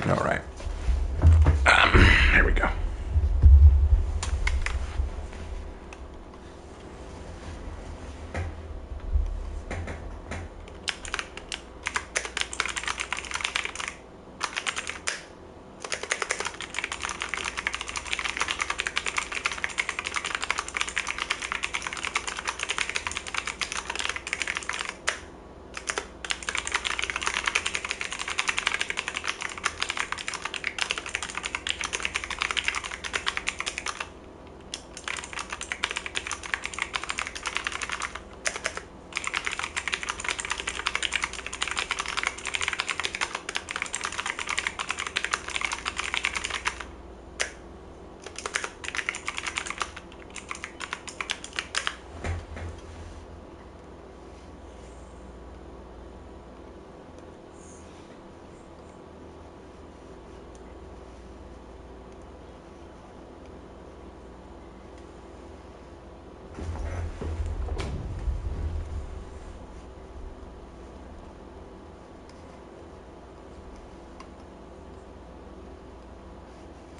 All right. Here we go.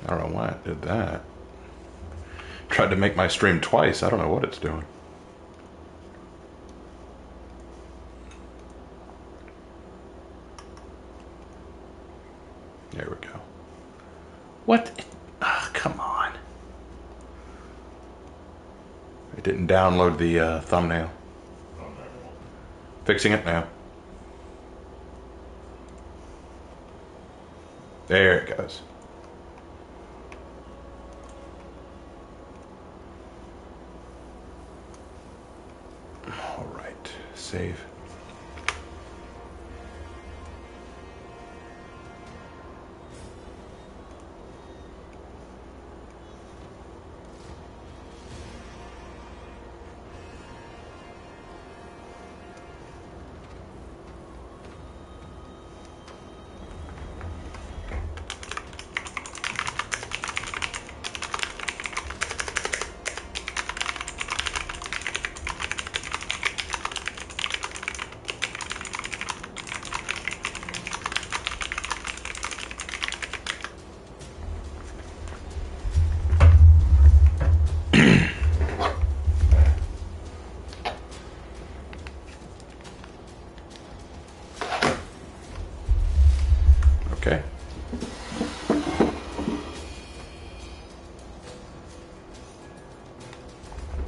I don't know why it did that. Tried to make my stream twice. I don't know what it's doing. There we go. What? Oh, come on. It didn't download the thumbnail. Fixing it now. There it goes. All right, save. Okay.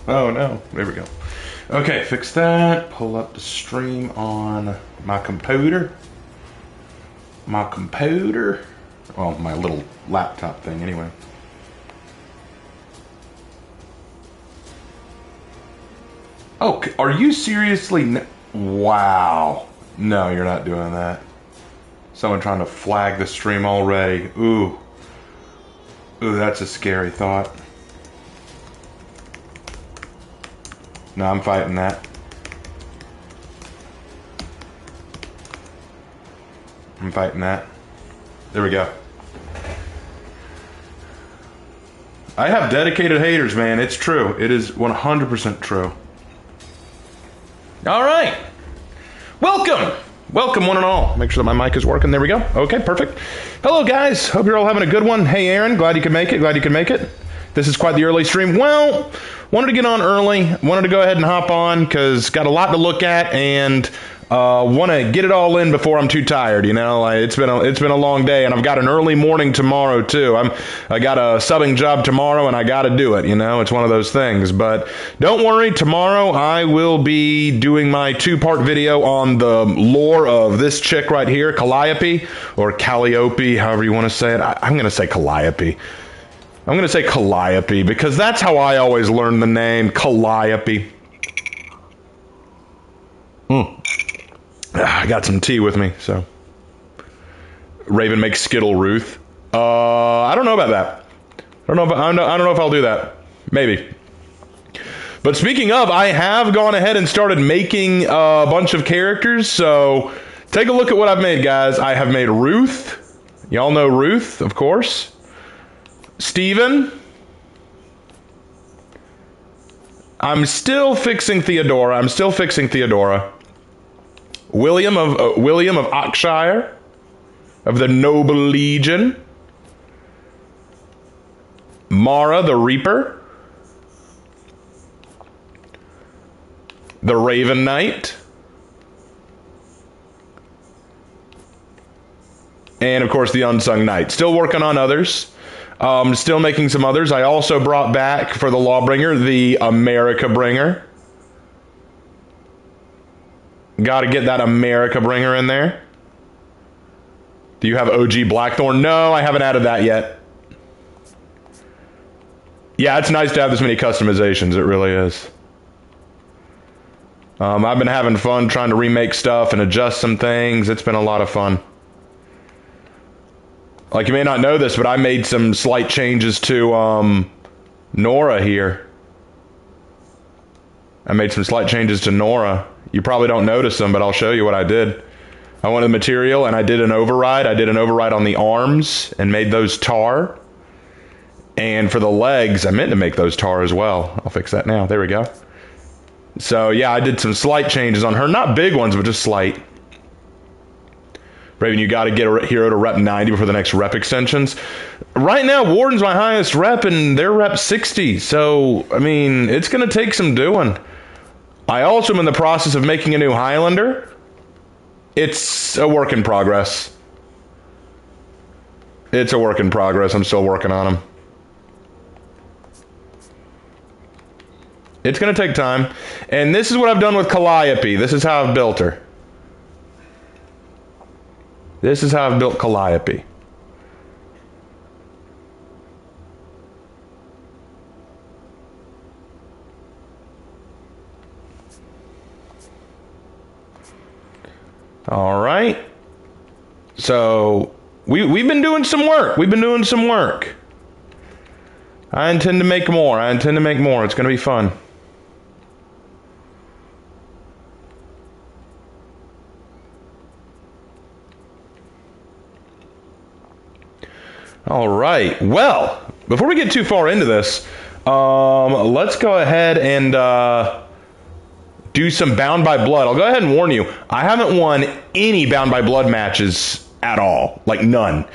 Oh no, there we go. Okay, fix that. Pull up the stream on my computer. Well, my little laptop thing anyway. Oh, are you seriously? Wow. No, you're not doing that. Someone trying to flag the stream already. Ooh. Ooh, that's a scary thought. No, I'm fighting that. I'm fighting that. There we go. I have dedicated haters, man. It's true. It is 100% true. All right. Welcome. Welcome, one and all. Make sure that my mic is working. There we go. Okay, perfect. Hello, guys. Hope you're all having a good one. Hey, Aaron. Glad you could make it. Glad you could make it. This is quite the early stream. Well, wanted to get on early. Wanted to go ahead and hop on because got a lot to look at and want to get it all in before I'm too tired. You know, like, it's been a long day, and I've got an early morning tomorrow too. I got a subbing job tomorrow, and I got to do it. You know, it's one of those things. But don't worry, tomorrow I will be doing my 2-part video on the lore of this chick right here, Calliope or Calliope, however you want to say it. I'm going to say Calliope. I'm going to say Calliope because that's how I always learned the name, Calliope. I got some tea with me, so. Raven makes Skittle Ruth. I don't know about that. I don't know if I'll do that. Maybe. But speaking of, I have gone ahead and started making a bunch of characters, so take a look at what I've made, guys. I have made Ruth. Y'all know Ruth, of course. Steven. I'm still fixing Theodora. William of Oxshire. of the Noble Legion. Mara the Reaper. The Raven Knight. And, of course, the Unsung Knight. Still working on others. Still making some others. I also brought back, for the Lawbringer, the America Bringer. Got to get that America Bringer in there. Do you have OG Blackthorn? No, I haven't added that yet. Yeah, it's nice to have this many customizations. It really is. I've been having fun trying to remake stuff and adjust some things. It's been a lot of fun. Like, you may not know this, but I made some slight changes to Nora here. I made some slight changes to Nora. You probably don't notice them, but I'll show you what I did. I went to the material and I did an override. I did an override on the arms and made those tar. And for the legs, I meant to make those tar as well. I'll fix that now. There we go. So, yeah, I did some slight changes on her. Not big ones, but just slight. Raven, you got to get a hero to rep 90 before the next rep extensions. Right now, Warden's my highest rep, and they're rep 60. So, I mean, it's going to take some doing. I also am in the process of making a new Highlander. It's a work in progress. It's a work in progress. I'm still working on them. It's going to take time. And this is what I've done with Calliope. This is how I've built her. This is how I've built Calliope. All right. So we've been doing some work. We've been doing some work. I intend to make more. I intend to make more. It's going to be fun. All right. Well, before we get too far into this, let's go ahead and do some Bound by Blood. I'll go ahead and warn you, I haven't won any Bound by Blood matches at all, like none.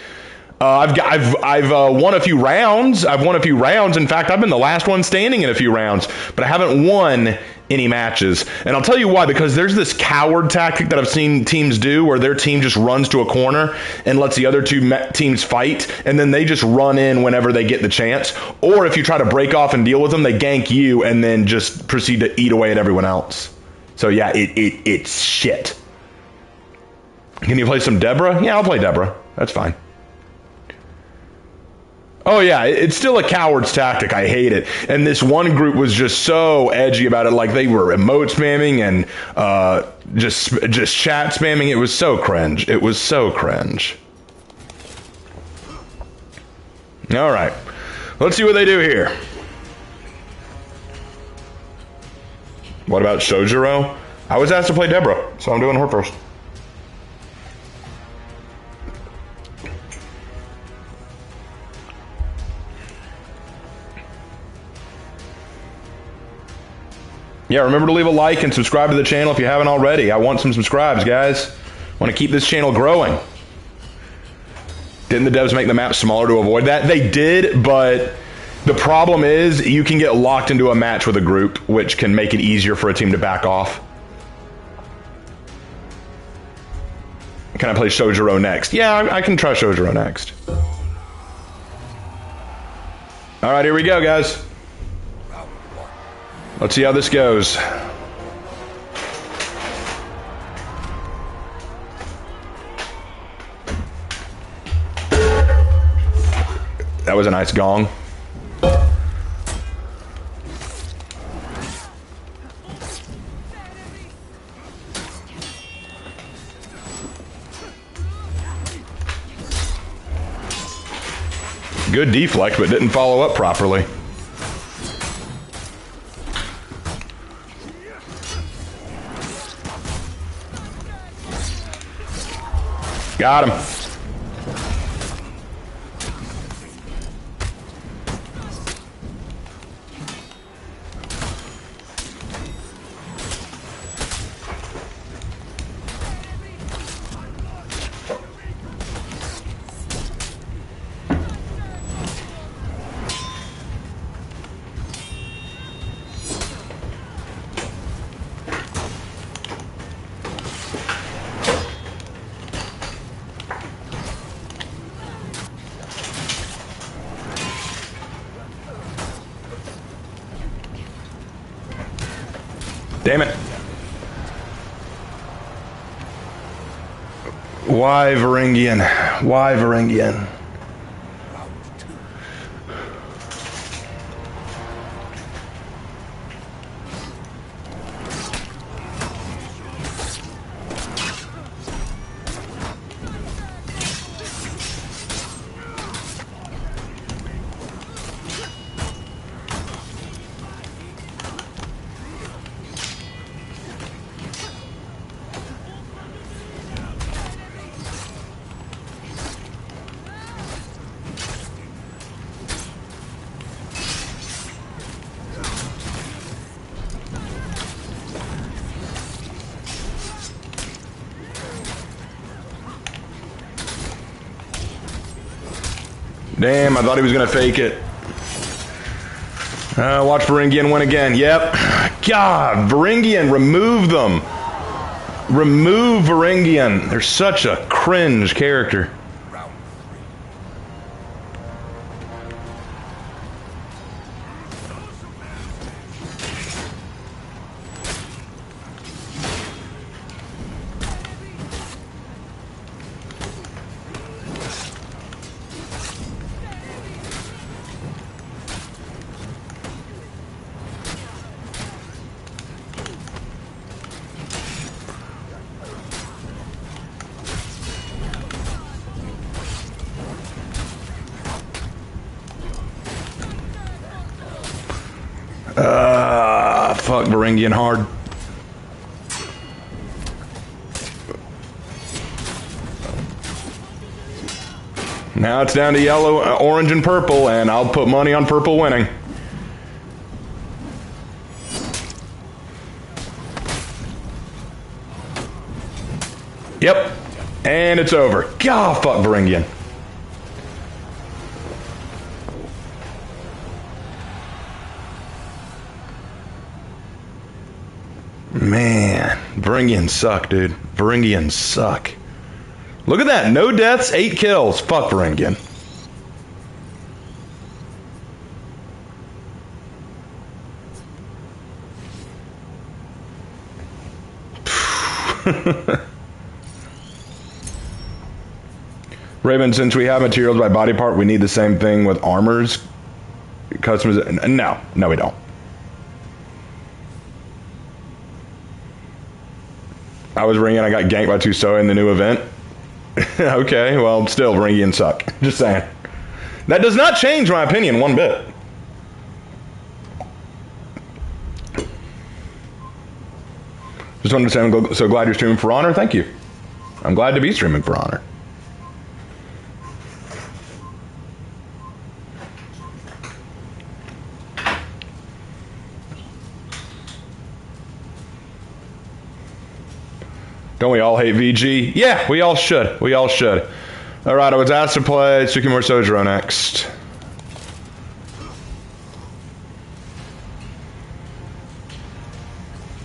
I've won a few rounds. I've won a few rounds. In fact, I've been the last one standing in a few rounds, but I haven't won any matches. And I'll tell you why, because there's this coward tactic that I've seen teams do where their team just runs to a corner and lets the other two teams fight, and then they just run in whenever they get the chance. Or if you try to break off and deal with them, they gank you and then just proceed to eat away at everyone else. So yeah, it's shit. Can you play some Deborah? Yeah, I'll play Deborah. That's fine. Oh yeah, it's still a coward's tactic. I hate it. And this one group was just so edgy about it, like they were emote spamming and just chat spamming. It was so cringe. It was so cringe. All right, let's see what they do here. What about Shojiro? I was asked to play Deborah, so I'm doing her first. Yeah, remember to leave a like and subscribe to the channel if you haven't already. I want some subscribes, guys. I want to keep this channel growing. Didn't the devs make the map smaller to avoid that? They did, but the problem is you can get locked into a match with a group, which can make it easier for a team to back off. Can I play Shojiro next? Yeah, I can try Shojiro next. All right, here we go, guys. Let's see how this goes. That was a nice gong. Good deflect, but didn't follow up properly. Got him. Damn it. Why Varangian? Why Varangian? Damn, I thought he was going to fake it. Watch Varangian win again. Yep. God, Varangian, remove them. Remove Varangian. They're such a cringe character. Fuck Varangian hard. Now it's down to yellow, orange, and purple, and I'll put money on purple winning. Yep. And it's over. God, fuck Varangian. Man, Varangians suck, dude. Varangians suck. Look at that. No deaths, 8 kills. Fuck Varangian. Raven, since we have materials by body part, we need the same thing with armors. Customers, no, we don't. I was ringing, I got ganked by 2 Stoa in the new event. Okay, well, still, Varangians suck. Just saying. That does not change my opinion one bit. Just wanted to say I'm so glad you're streaming For Honor. Thank you. I'm glad to be streaming For Honor. Don't we all hate VG? Yeah, we all should. We all should. All right, I was asked to play Tsukimura Sojiro next.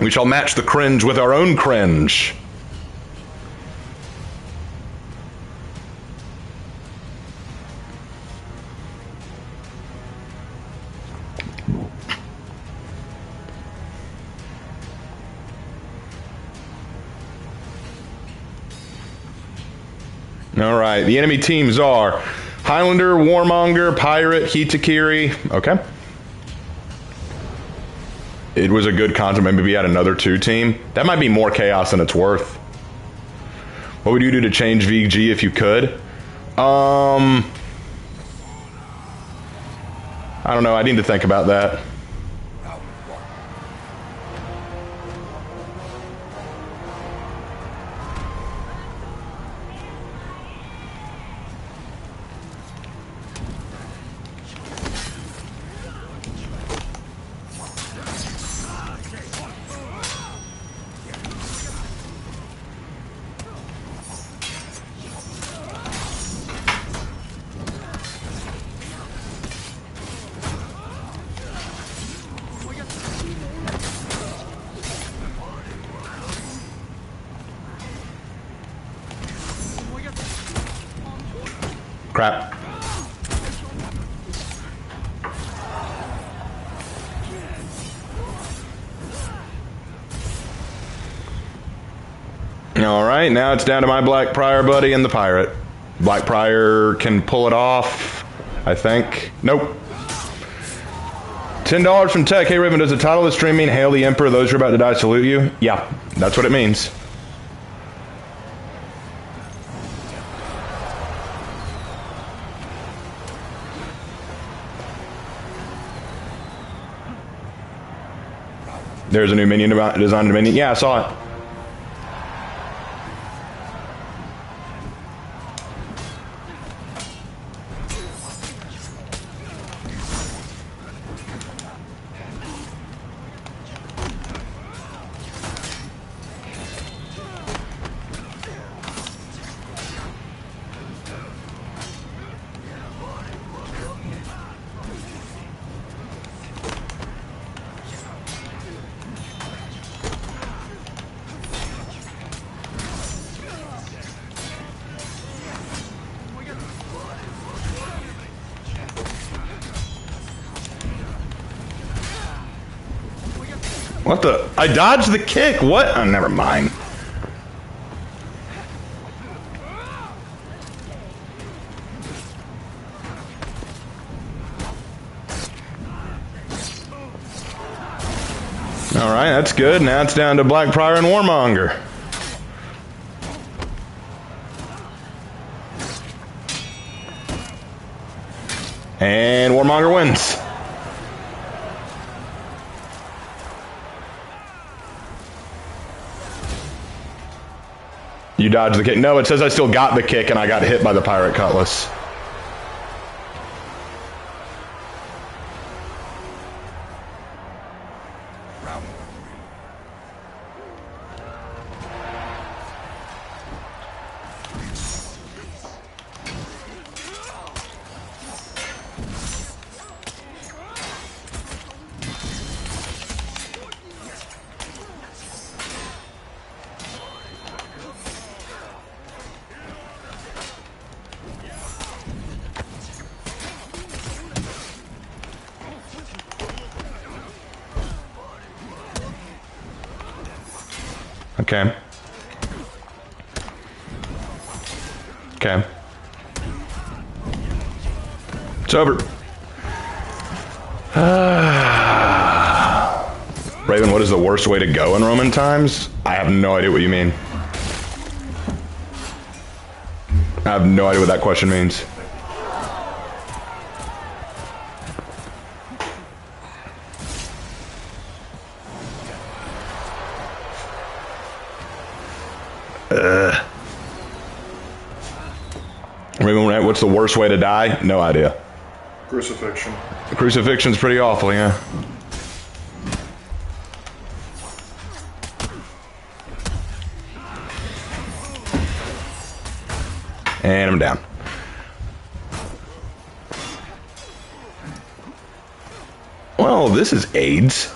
We shall match the cringe with our own cringe. All right, the enemy teams are Highlander, Warmonger, Pirate, Hitakiri. Okay. It was a good concept. Maybe we had another 2 team. That might be more chaos than it's worth. What would you do to change VG if you could? I don't know. I need to think about that. Crap. Alright, now it's down to my Black Prior buddy and the pirate. Black Prior can pull it off, I think. Nope. $10 from Tech. Hey, Raven, does the title of the stream mean Hail the Emperor, those who are about to die salute you? Yeah, that's what it means. There's a new minion designed minion. Yeah, I saw it. What the? I dodged the kick. What? Oh, never mind. All right, that's good. Now it's down to Black Prior and Warmonger. And Warmonger wins. You dodged the kick. No, it says I still got the kick and I got hit by the pirate cutlass. Okay. Okay. It's over. Raven, what is the worst way to go in Roman times? I have no idea what you mean. I have no idea what that question means. Raven, what's the worst way to die? No idea. Crucifixion. Crucifixion's pretty awful, yeah. And I'm down. Well, this is AIDS.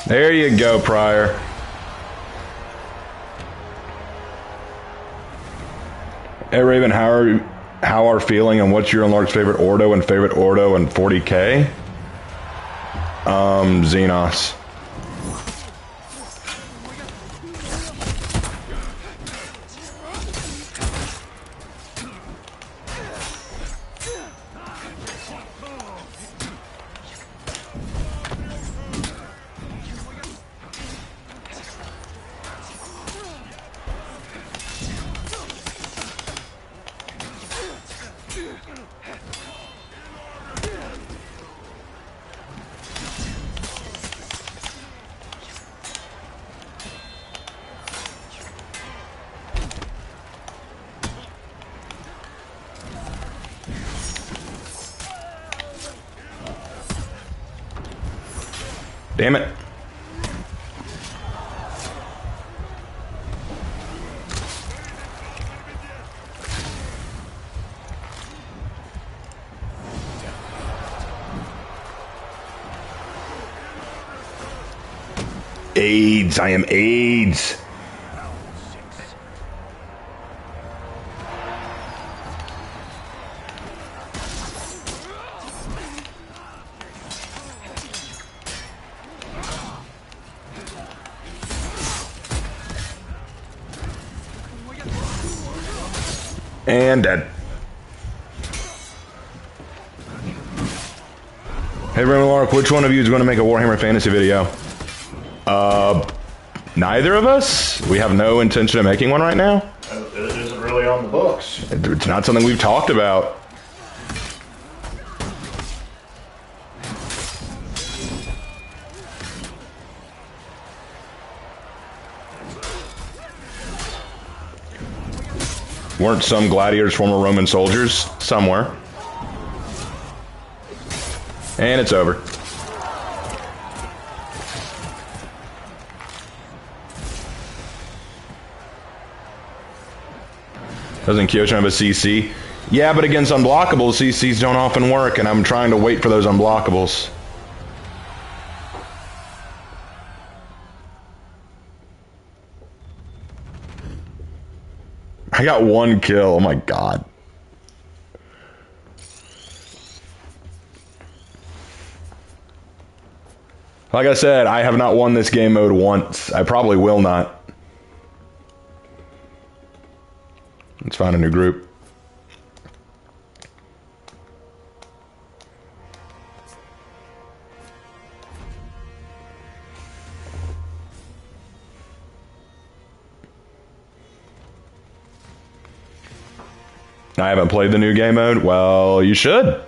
There you go, Prior. Hey, Raven, how are feeling, and what's your and Lark's favorite Ordo and 40K? Xenos. Damn it. AIDS. I am AIDS. And dead. Hey, Raymond Lark, which one of you is going to make a Warhammer Fantasy video? Neither of us. We have no intention of making one right now. It isn't really on the books. It's not something we've talked about. Weren't some gladiators former Roman soldiers somewhere? And it's over. Doesn't Kyoshin have a CC? Yeah, but against unblockables, CCs don't often work, and I'm trying to wait for those unblockables. I got one kill, oh my god. Like I said, I have not won this game mode once. I probably will not. Let's find a new group. I haven't played the new game mode. Well, you should.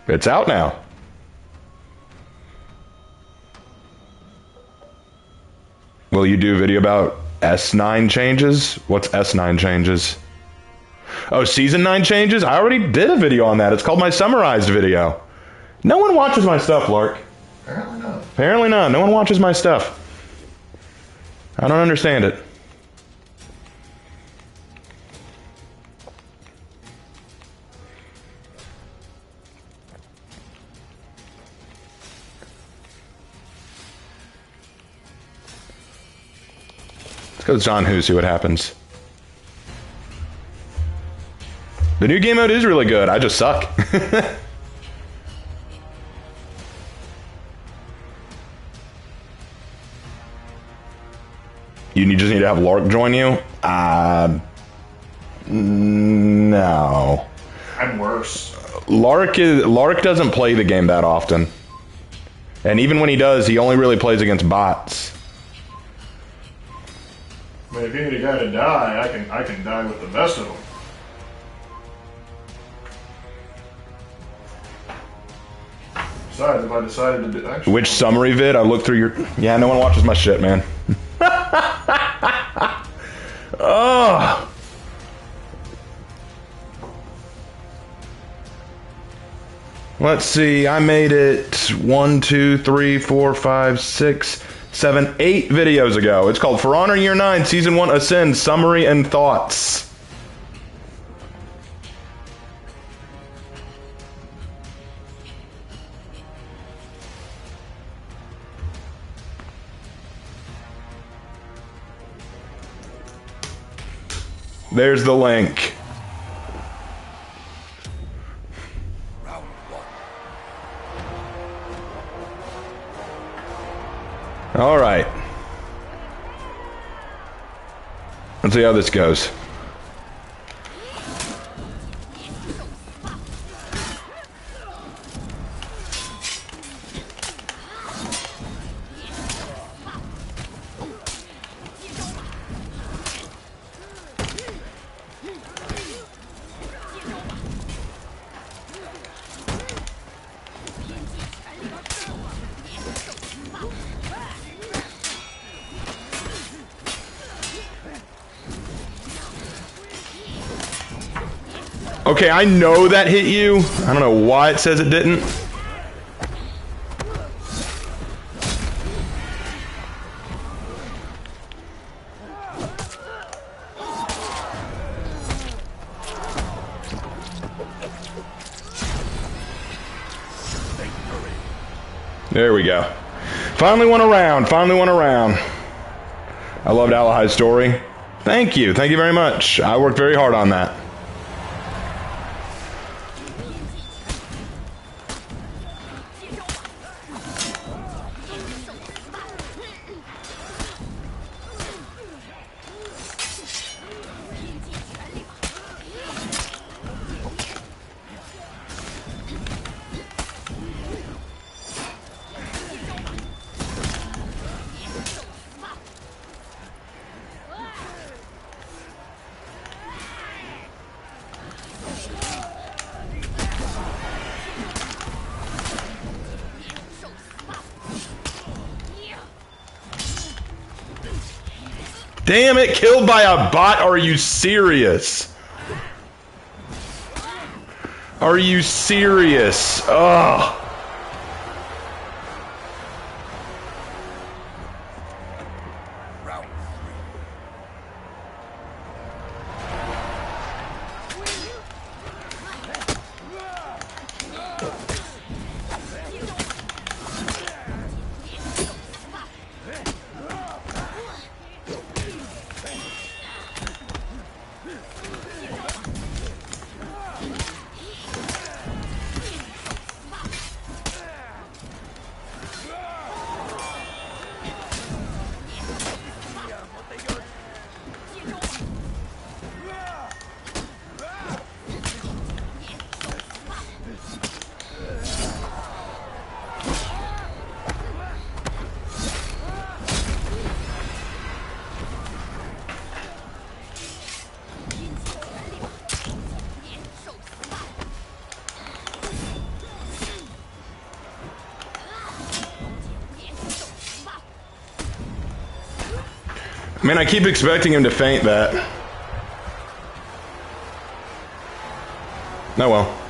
It's out now. Will you do a video about S9 changes? What's S9 changes? Oh, Season 9 changes? I already did a video on that. It's called my summarized video. No one watches my stuff, Lark. Apparently not. Apparently not. No one watches my stuff. I don't understand it. Let's go to John Who, see what happens. The new game mode is really good. I just suck. You just need to have Lark join you? No. I'm worse. Lark doesn't play the game that often. And even when he does, he only really plays against bots. I mean, if you need a guy to die, I can die with the best of them. Besides, if I decided to do actually, Which summary vid? I looked through your... Yeah, no one watches my shit, man. Oh. Let's see, I made it 1, 2, 3, 4, 5, 6, 7, 8 videos ago. It's called For Honor Year 9, Season 1 Ascend, Summary and Thoughts. There's the link. All right. Let's see how this goes. Okay, I know that hit you. I don't know why it says it didn't. There we go. Finally won a round. Finally won a round. I loved Alahai's story. Thank you. Thank you very much. I worked very hard on that. Damn it, killed by a bot? Are you serious? Are you serious? Ugh. Man, I keep expecting him to feint that. Oh well.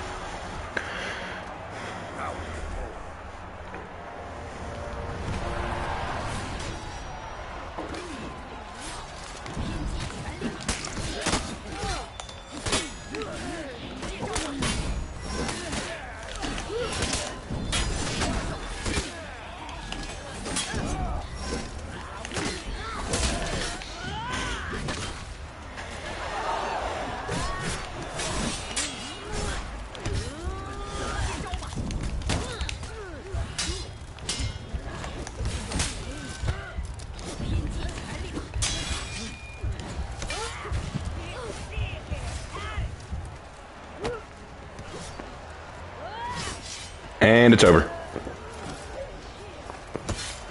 And it's over.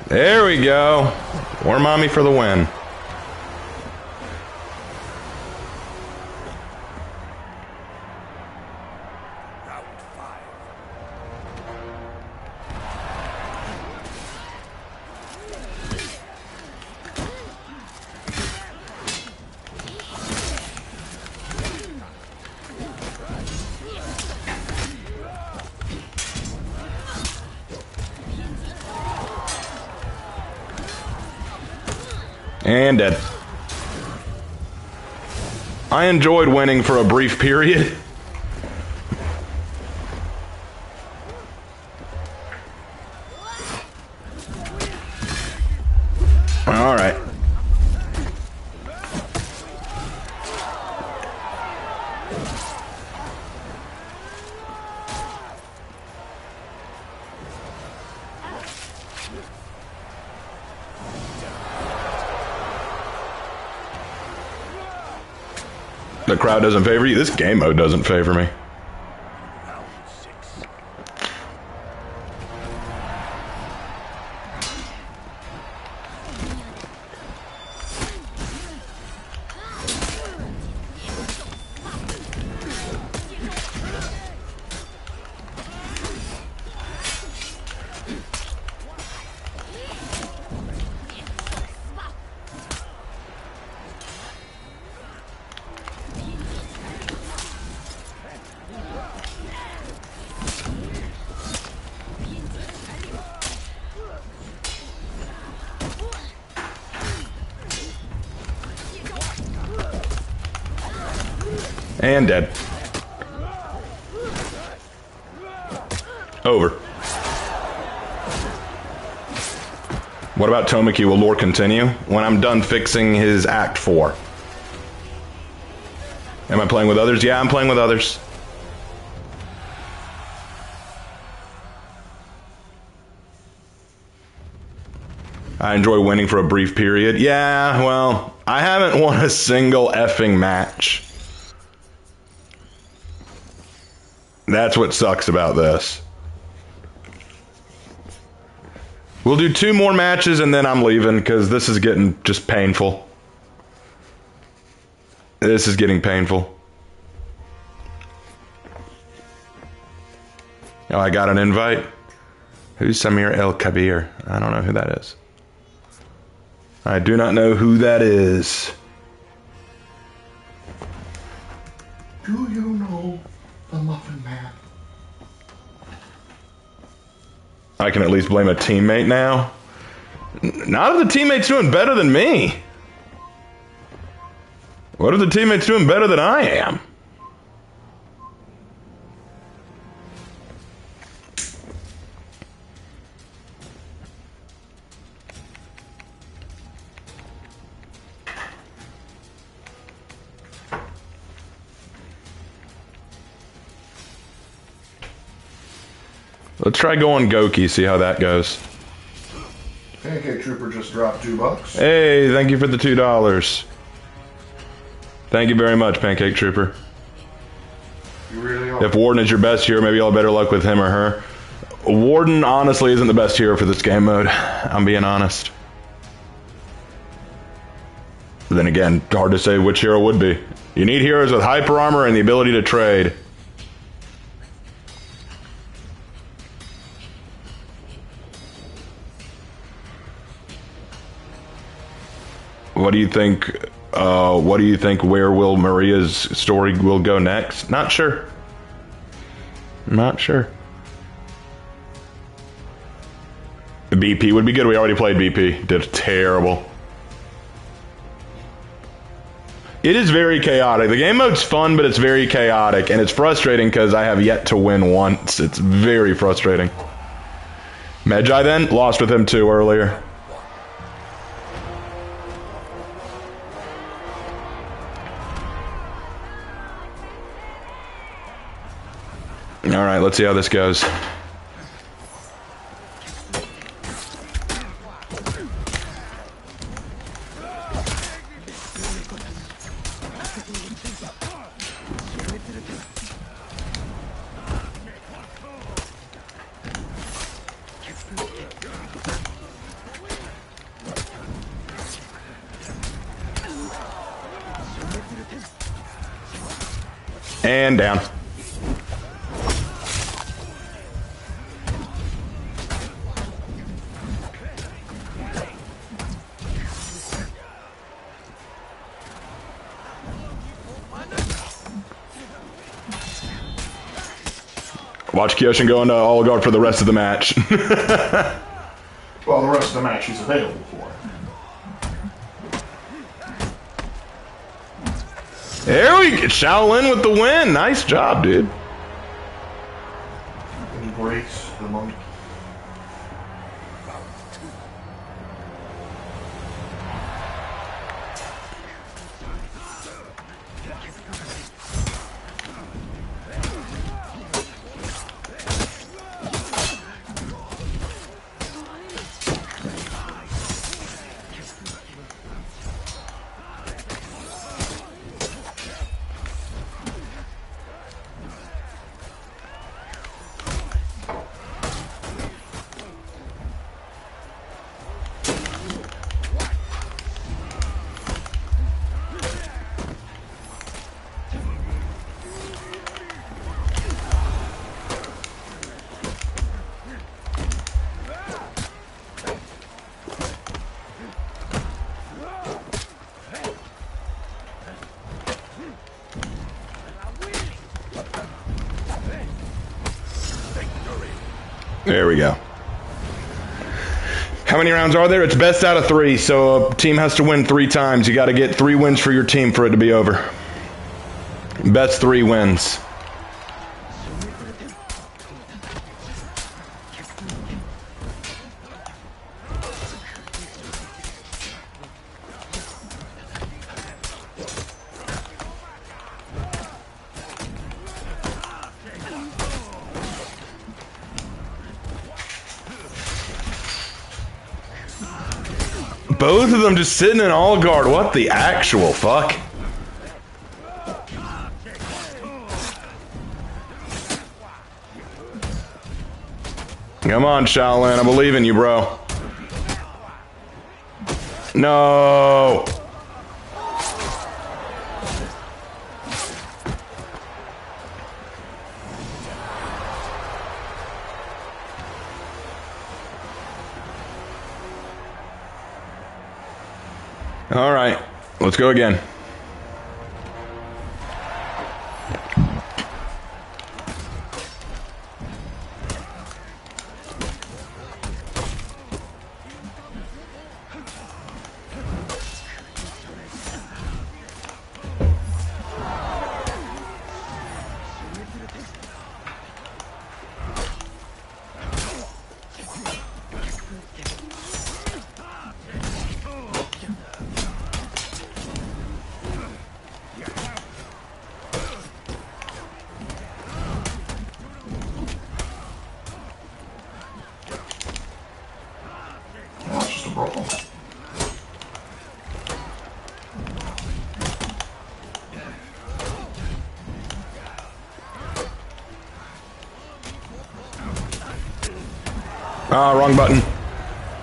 There we go. War Mommy for the win. And dead. I enjoyed winning for a brief period. All right. The crowd doesn't favor you. This game mode doesn't favor me. And dead. Over. What about Tomiki? Will lore continue when I'm done fixing his Act 4? Am I playing with others? Yeah, I'm playing with others. I enjoy winning for a brief period. Yeah, well, I haven't won a single effing match. That's what sucks about this. We'll do 2 more matches and then I'm leaving because this is getting just painful. This is getting painful. Oh, I got an invite. Who's Samir El Kabir? I don't know who that is. I do not know who that is. Do you know the Muffin Man? I can at least blame a teammate now. Not if the teammate's doing better than me. What if the teammate's doing better than I am? Let's try going Goki, see how that goes. Pancake Trooper just dropped $2. Hey, thank you for the $2. Thank you very much, Pancake Trooper. You really are. If Warden is your best hero, maybe you'll have better luck with him or her. Warden honestly isn't the best hero for this game mode. I'm being honest. But then again, hard to say which hero would be. You need heroes with hyper armor and the ability to trade. What do you think? What do you think? Where will Maria's story will go next? Not sure. Not sure. BP would be good. We already played BP. Did terrible. It is very chaotic. The game mode's fun, but it's very chaotic, and it's frustrating because I have yet to win once. It's very frustrating. Medjai then lost with him too earlier. All right, let's see how this goes. And down. Watch Kyoshin go into all guard for the rest of the match. Well, the rest of the match he's available for. There we go. Shaolin with the win. Nice job, dude. Embrace the monkey. There we go. How many rounds are there? It's best out of 3, so a team has to win 3 times. You got to get 3 wins for your team for it to be over. Best 3 wins. both of them just sitting in all guard. What the actual fuck? Come on, Shaolin. I believe in you, bro. No. All right. Let's go again. Ah, wrong button.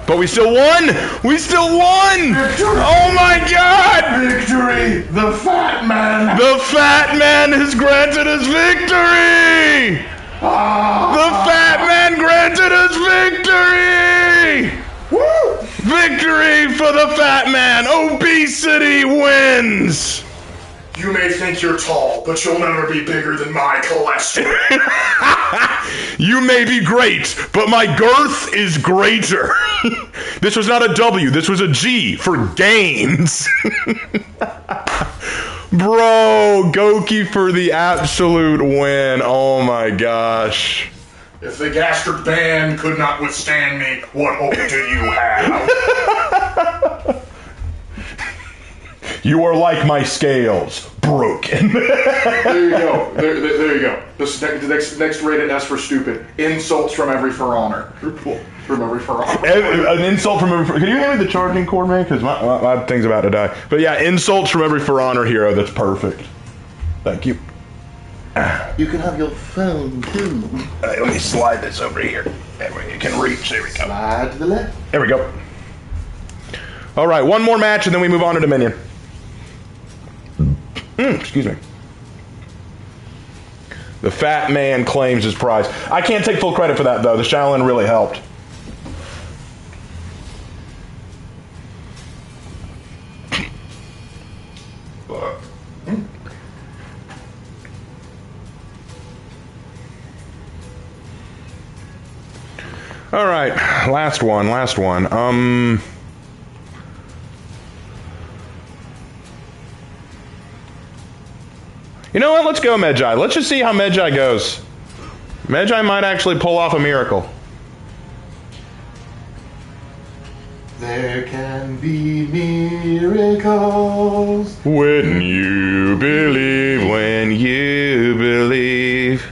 But we still won! We still won! Victory! Oh my god! Victory! The fat man! The fat man has granted us victory! The fat man granted us victory! Woo! Victory for the fat man! Obesity wins! You may think you're tall, but you'll never be bigger than my cholesterol. You may be great, but my girth is greater. This was not a W, this was a G for gains. Bro, Goki for the absolute win. Oh my gosh. If the gastric band could not withstand me, what hope do you have? You are like my scales, broken. There you go. There you go. The next rated S for stupid. Insults from every For Honor. From every For Honor. An insult from every... Can you hand me the charging cord, man? Because my thing's about to die. But yeah, insults from every For Honor hero. That's perfect. Thank you. You can have your phone too. Let me slide this over here. There we can reach. There we go. Slide to the left. There we go. All right, one more match and then we move on to Dominion. Excuse me. The fat man claims his prize. I can't take full credit for that, though. The Shaolin really helped. All right, last one. You know what? Let's go Medjai. Let's just see how Medjai goes. Medjai might actually pull off a miracle. There can be miracles. When you believe, when you believe.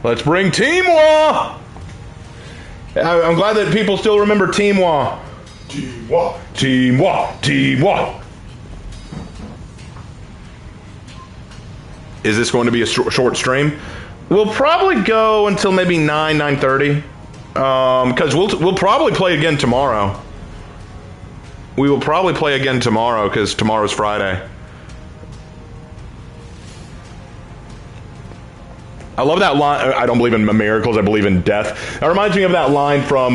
Let's bring Team Wa! I'm glad that people still remember Team Wa. Team Wa. Team Wa! Team Wa! Is this going to be a short stream? We'll probably go until maybe 9:30. Because we'll probably play again tomorrow. We will probably play again tomorrow because tomorrow's Friday. I love that line. I don't believe in miracles. I believe in death. That reminds me of that line from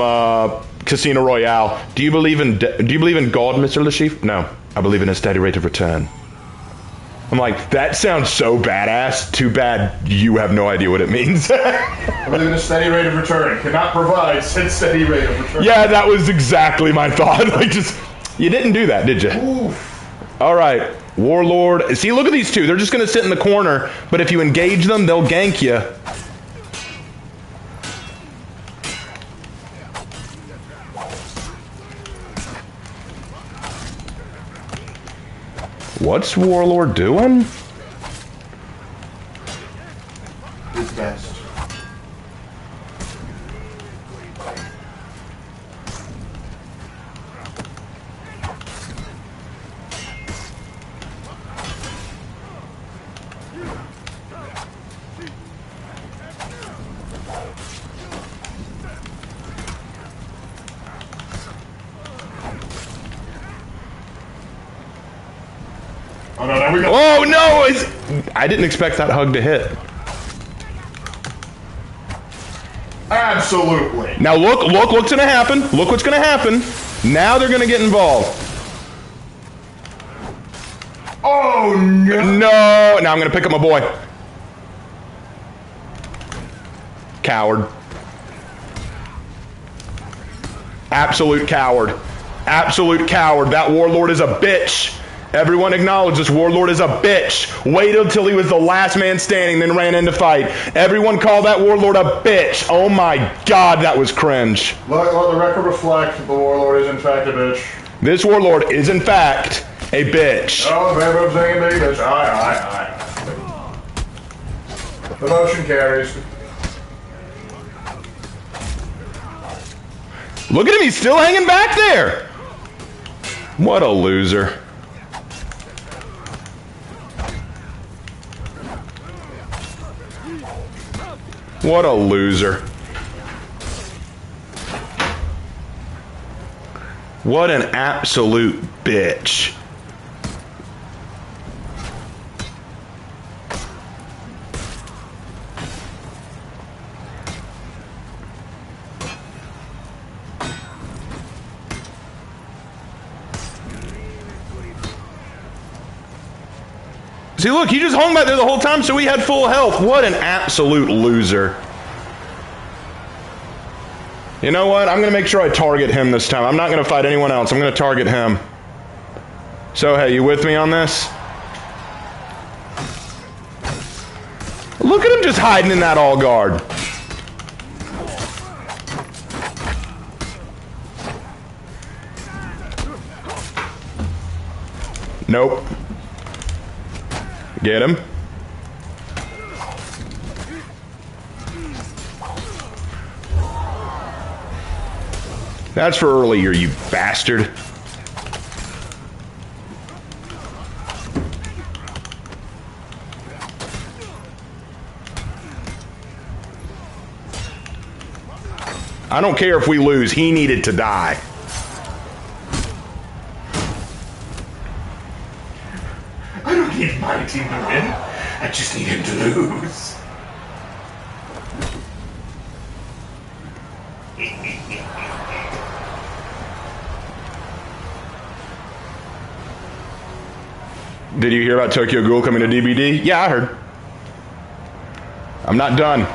Casino Royale. Do you believe in God, Mr. Lashif? No, I believe in a steady rate of return. I'm like, that sounds so badass. Too bad you have no idea what it means. I believe in a steady rate of return. Cannot provide said steady rate of return. Yeah, that was exactly my thought. Like, just you didn't do that, did you? Oof. All right, Warlord. See, look at these two. They're just going to sit in the corner, but if you engage them, they'll gank you. What's Warlord doing? His best. Oh no, there we go. Oh no! I didn't expect that hug to hit. Absolutely. Now look what's gonna happen. Look what's gonna happen. Now they're gonna get involved. Oh no. No! Now I'm gonna pick up my boy. Coward. Absolute coward. Absolute coward. That warlord is a bitch. Everyone acknowledge this warlord is a bitch. Waited until he was the last man standing, then ran in to fight. Everyone call that warlord a bitch. Oh my god, that was cringe. Let the record reflect the warlord is in fact a bitch. This warlord is in fact a bitch. Oh, baby, singing big bitch. Aye. The motion carries. Look at him, he's still hanging back there. What a loser. What a loser. What an absolute bitch. See, look, he just hung back there the whole time, so he had full health. What an absolute loser. You know what? I'm going to make sure I target him this time. I'm not going to fight anyone else. I'm going to target him. So, hey, you with me on this? Look at him just hiding in that all guard. Nope. Get him. That's for earlier, you bastard. I don't care if we lose. He needed to die. I don't need my team to win. I just need him to lose. Did you hear about Tokyo Ghoul coming to DBD? Yeah, I heard. I'm not done.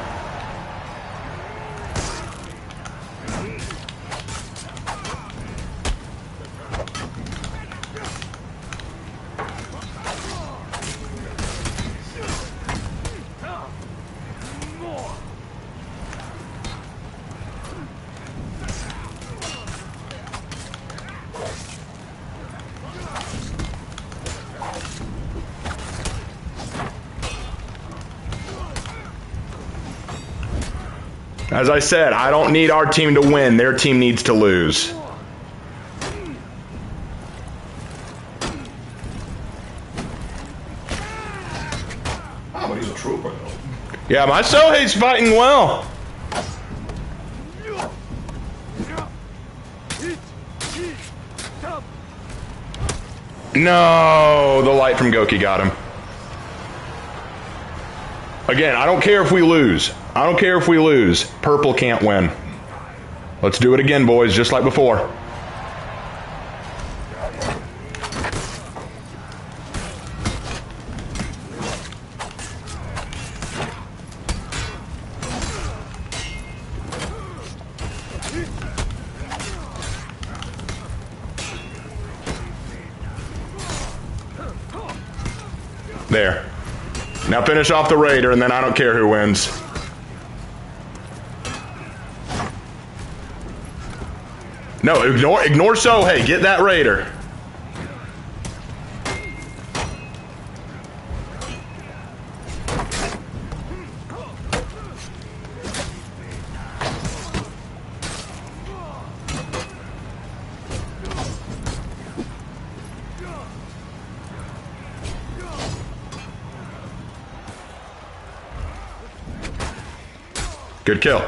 As I said, I don't need our team to win. Their team needs to lose. Oh, but he's a trooper, though. Yeah, my Sohei's fighting well. No, the light from Goki got him. Again, I don't care if we lose. I don't care if we lose. Purple can't win. Let's do it again, boys, just like before. There. Now finish off the Raider, and then I don't care who wins. No, ignore Sohei. Get that Raider. Good kill.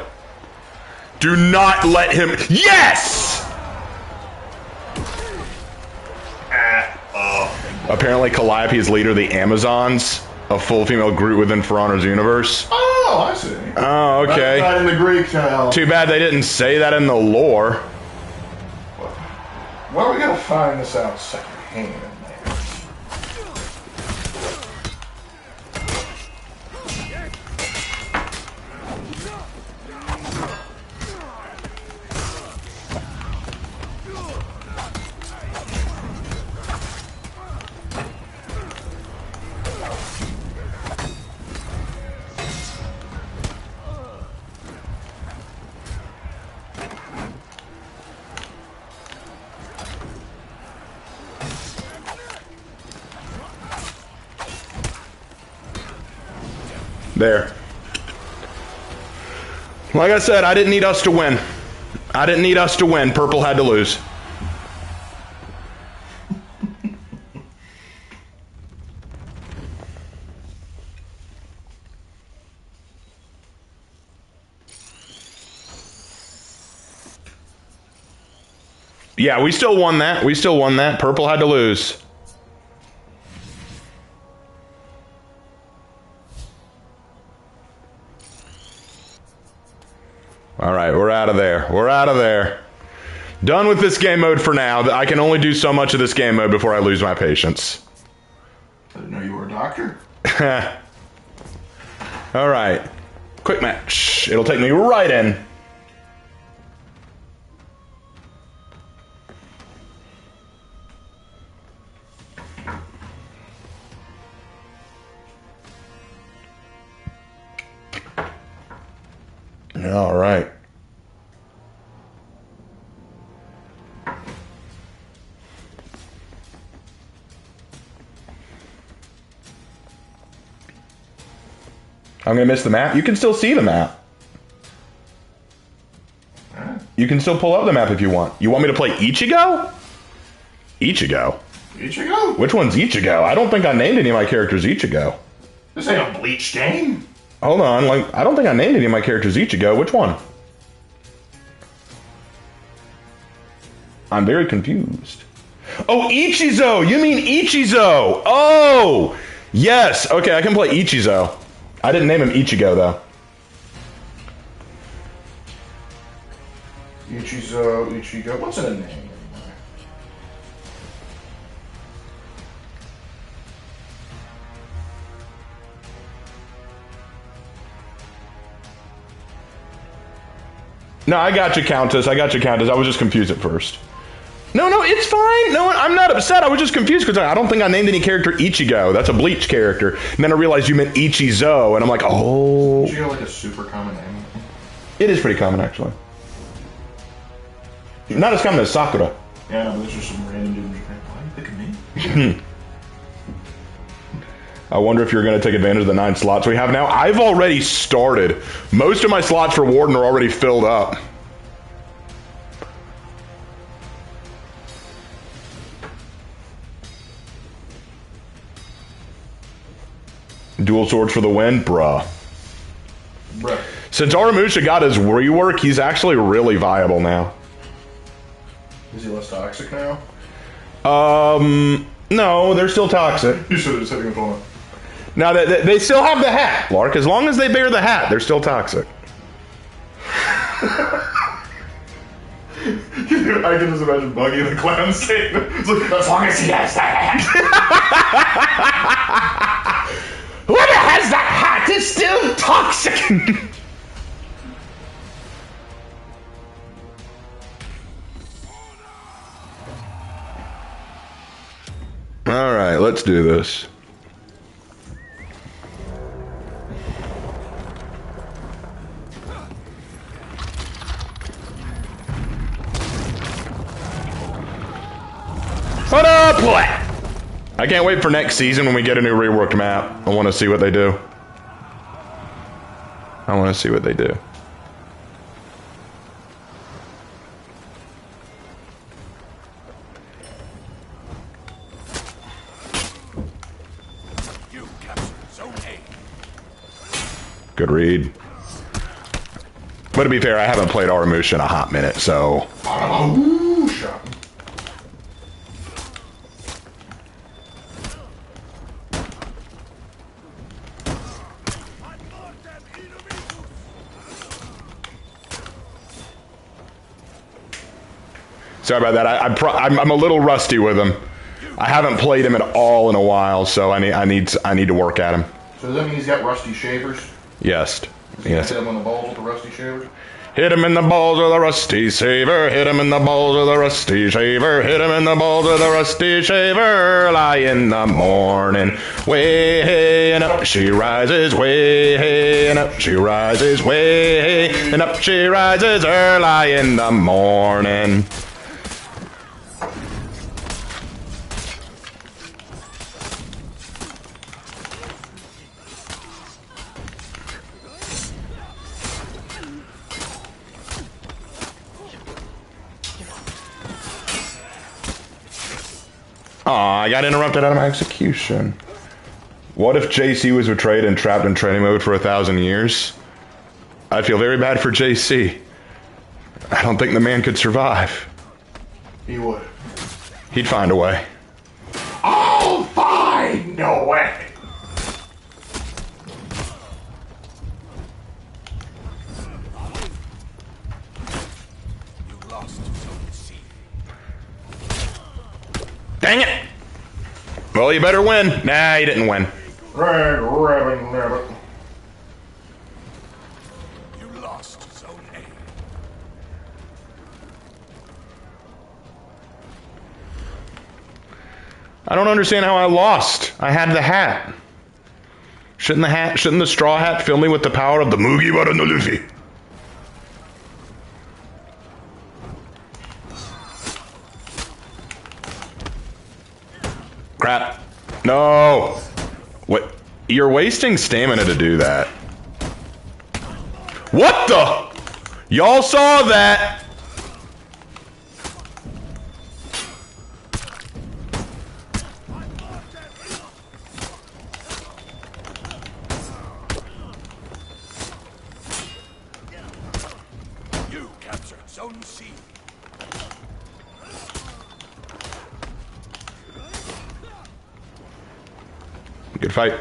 Do not let him. Yes! Apparently, Calliope is leader of the Amazons, a full female group within For Honor's universe. Oh, I see. Oh, okay. That's not in the Greek tale. Too bad they didn't say that in the lore. Well, we gotta find this out secondhand, man. There. Like I said, I didn't need us to win. I didn't need us to win. Purple had to lose. Yeah, we still won that. We still won that. Purple had to lose. All right, we're out of there. We're out of there. Done with this game mode for now. I can only do so much of this game mode before I lose my patience. I didn't know you were a doctor. All right. Quick match. It'll take me right in. All right. I'm going to miss the map. You can still see the map. You can still pull up the map if you want. You want me to play Ichigo? Ichigo? Ichigo? Which one's Ichigo? I don't think I named any of my characters Ichigo. This ain't a Bleach game. Hold on, I don't think I named any of my characters Ichigo. Which one? I'm very confused. Oh, Ichizo! You mean Ichizo! Oh! Yes! Okay, I can play Ichizo. I didn't name him Ichigo, though. Ichigo. What's in a name? No, I got you, Countess. I got you, Countess. I was just confused at first. No, it's fine. No, I'm not upset. I was just confused because I don't think I named any character Ichigo. That's a Bleach character. And then I realized you meant Ichizo, and I'm like, oh. Ichigo like a super common name? It is pretty common, actually. Not as common as Sakura. Yeah, no, but there's just some random dude in Japan. Why are you picking me? I wonder if you're going to take advantage of the 9 slots we have now. I've already started. Most of my slots for Warden are already filled up. Dual swords for the win? Bruh. Since Aramusha got his rework, he's actually really viable now. Is he less toxic now? No, they're still toxic. You should have just hit him with one. Now, they still have the hat, Lark. As long as they bear the hat, they're still toxic. I can just imagine Buggy the Clown saying, it's like, as long as he has the hat. Whoever has that hat is still toxic. All right, let's do this. What up, boy? I can't wait for next season when we get a new reworked map. I want to see what they do. I want to see what they do. Good read. But to be fair, I haven't played Aramusha in a hot minute, so... Sorry about that. I'm a little rusty with him. I haven't played him at all in a while, so I need to work at him. So does that mean he's got rusty shavers? Yes. Yes. Hit him on the balls with the rusty shavers? Hit him in the balls with a rusty shaver. Hit him in the balls with a rusty shaver. Hit him in the balls with a rusty shaver. Early in the morning, way and up she rises, way and up she rises, way and up she rises. Early in the morning. Aw, I got interrupted out of my execution. What if JC was betrayed and trapped in training mode for 1,000 years? I'd feel very bad for JC. I don't think the man could survive. He would. He'd find a way. I'll find a way. Dang it! Well, you better win. Nah, you didn't win. Red rabbit. You lost Zone A. I don't understand how I lost. I had the hat. Shouldn't the straw hat fill me with the power of the Mugi Wara no Luffy? Crap. No. What? You're wasting stamina to do that. What the? Y'all saw that? You captured Zone C. Good fight.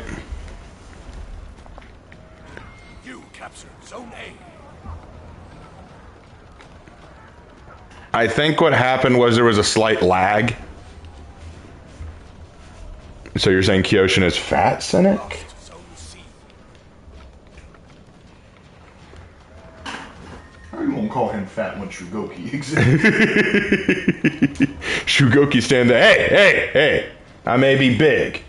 You captured Zone A. I think what happened was there was a slight lag. So you're saying Kyoshin is fat, Cynic? Zone C. How you won't call him fat when Shugoki exists? Shugoki stand there. Hey! I may be big.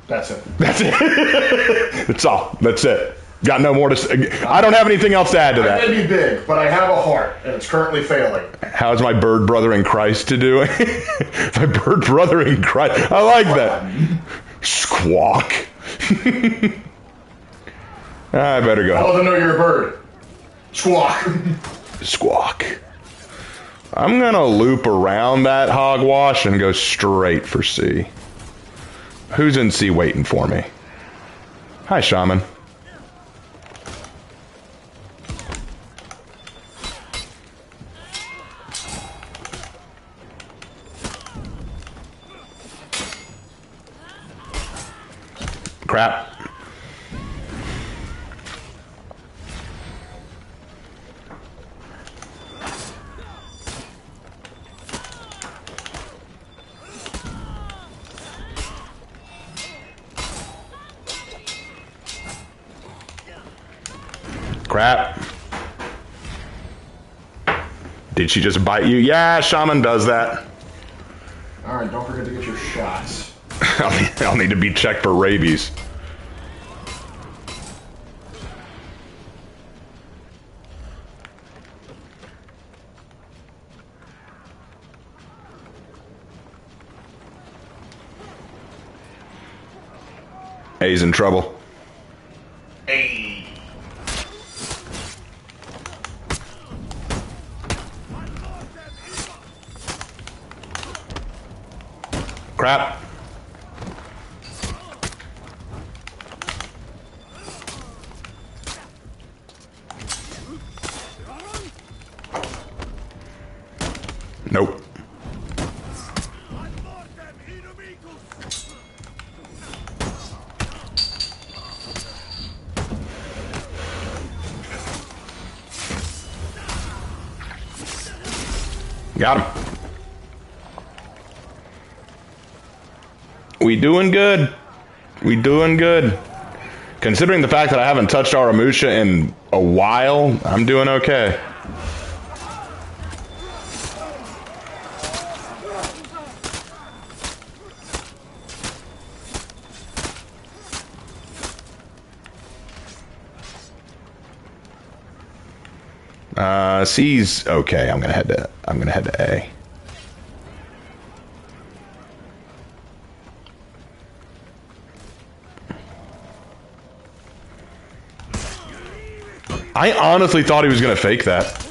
That's it. That's it. That's all. That's it. Got no more to say. I don't have anything else to add to I that. may be big, but I have a heart, and it's currently failing. How's my bird brother in Christ to do? My bird brother in Christ. I like that. Squawk. I better go. I'll let them know you're a bird. Squawk. Squawk. I'm gonna loop around that hogwash and go straight for C. Who's in C waiting for me? Hi, Shaman. Crap. Crap. Did she just bite you? Yeah, Shaman does that. Alright, don't forget to get your shots. I'll need to be checked for rabies. A's in trouble. Hey. Crap. Nope. Got him. We doing good. We doing good. Considering the fact that I haven't touched Aramusha in a while, I'm doing okay. C's okay. I'm gonna head to A. I honestly thought he was gonna fake that.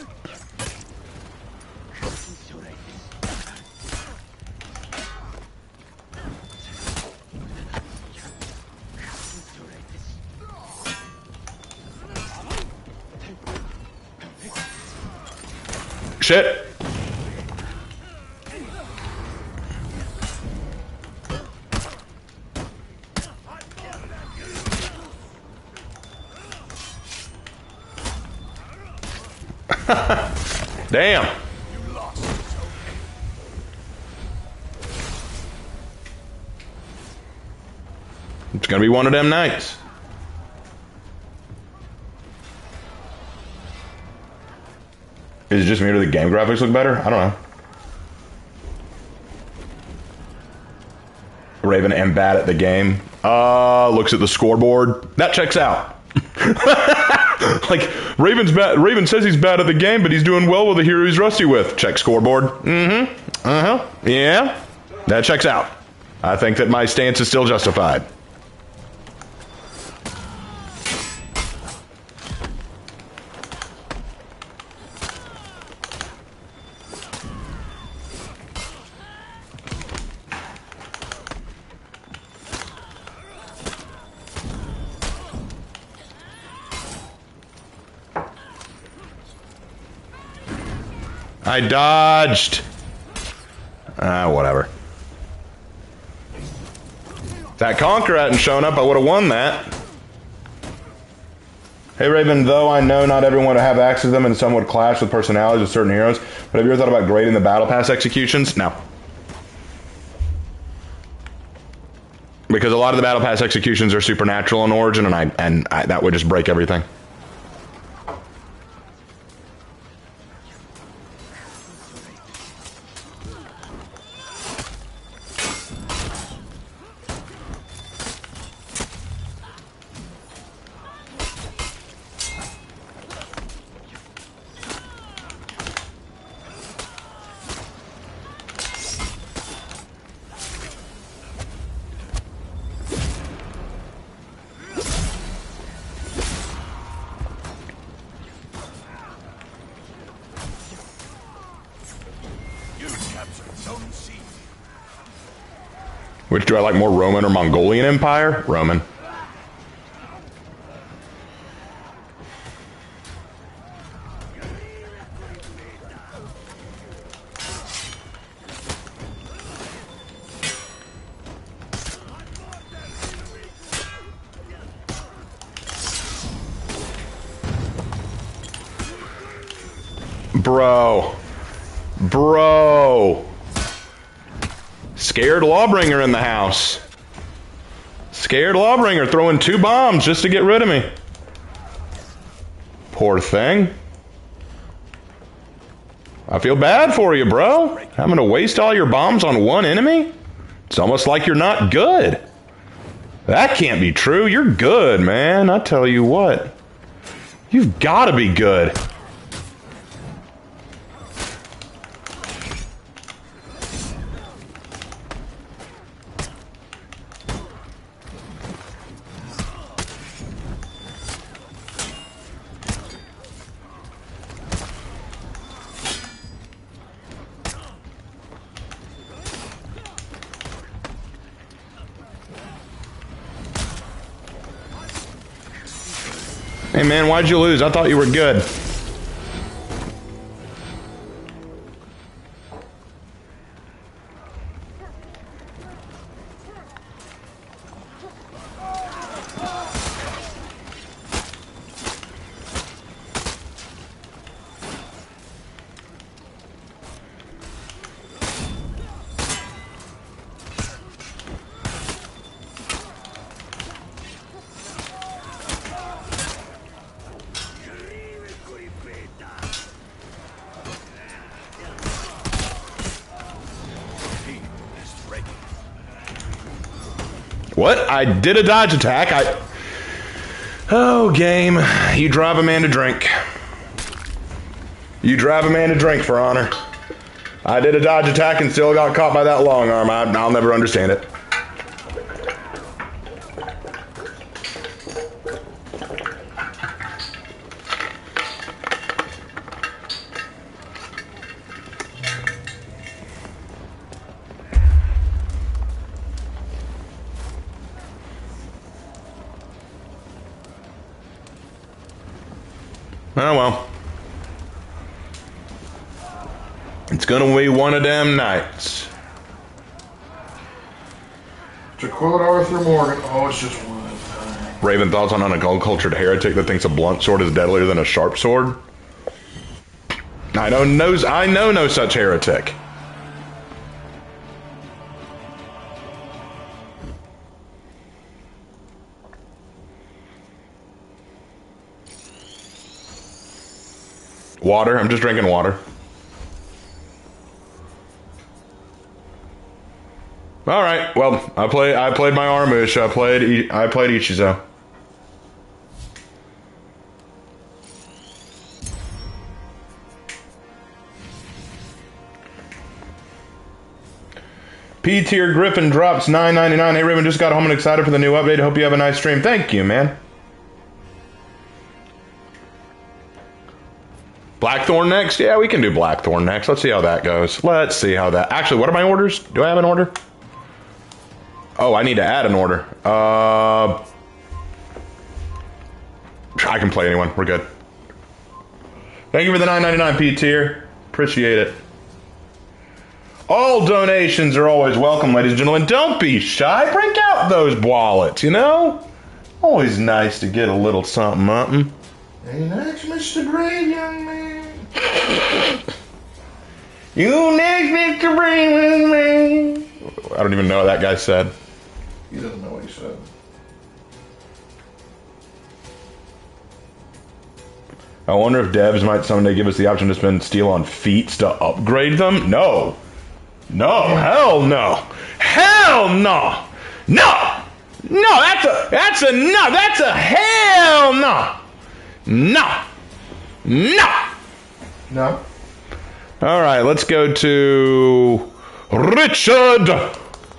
Shit. Damn. You lost Zone It's gonna be one of them nights. Is it just me or do the game graphics look better? I don't know. Raven am bad at the game. Looks at the scoreboard. That checks out. Like, Raven's bad. Raven says he's bad at the game, but he's doing well with the hero he's rusty with. Check scoreboard. Mm-hmm. Uh-huh. Yeah. That checks out. I think that my stance is still justified. I dodged. Whatever. If that Conqueror hadn't shown up, I would have won that. Hey Raven, though I know not everyone would have access to them and some would clash with personalities of certain heroes, but have you ever thought about grading the Battle Pass executions? No. Because a lot of the Battle Pass executions are supernatural in origin, and that would just break everything. Which do I like more, Roman or Mongolian Empire? Roman. Bro. Scared Lawbringer in the house. Scared Lawbringer throwing 2 bombs just to get rid of me. Poor thing. I feel bad for you, bro. Having to waste all your bombs on one enemy? It's almost like you're not good. That can't be true. You're good, man. I tell you what. You've got to be good. Hey man, why'd you lose? I thought you were good. What? I did a dodge attack. Oh, game. You drive a man to drink. You drive a man to drink, for honor. I did a dodge attack and still got caught by that long arm. I'll never understand it. Oh well. It's gonna be one of them nights. To quote Arthur Morgan, oh, it's just one at a time. Raven, thoughts on an uncultured heretic that thinks a blunt sword is deadlier than a sharp sword? I know no such heretic. Water. I'm just drinking water. All right. Well, I played my Armush. I played Ichizo. P-tier Griffin drops $9.99. Hey Raven, just got home and excited for the new update. Hope you have a nice stream. Thank you, man. Blackthorn next? Yeah, we can do Blackthorn next. Let's see how that goes. Let's see how that... Actually, what are my orders? Do I have an order? Oh, I need to add an order. I can play anyone. We're good. Thank you for the $9.99 P-tier. Appreciate it. All donations are always welcome, ladies and gentlemen. Don't be shy. Break out those wallets, you know? Always nice to get a little something. Hey, next, Mr. Brave, young man. You next, Mr. Brave. I don't even know what that guy said. He doesn't know what he said. I wonder if devs might someday give us the option to spend steel on feats to upgrade them. No. No, hell no. Hell no. No. No, that's a hell no. No. No. No. All right, let's go to Richard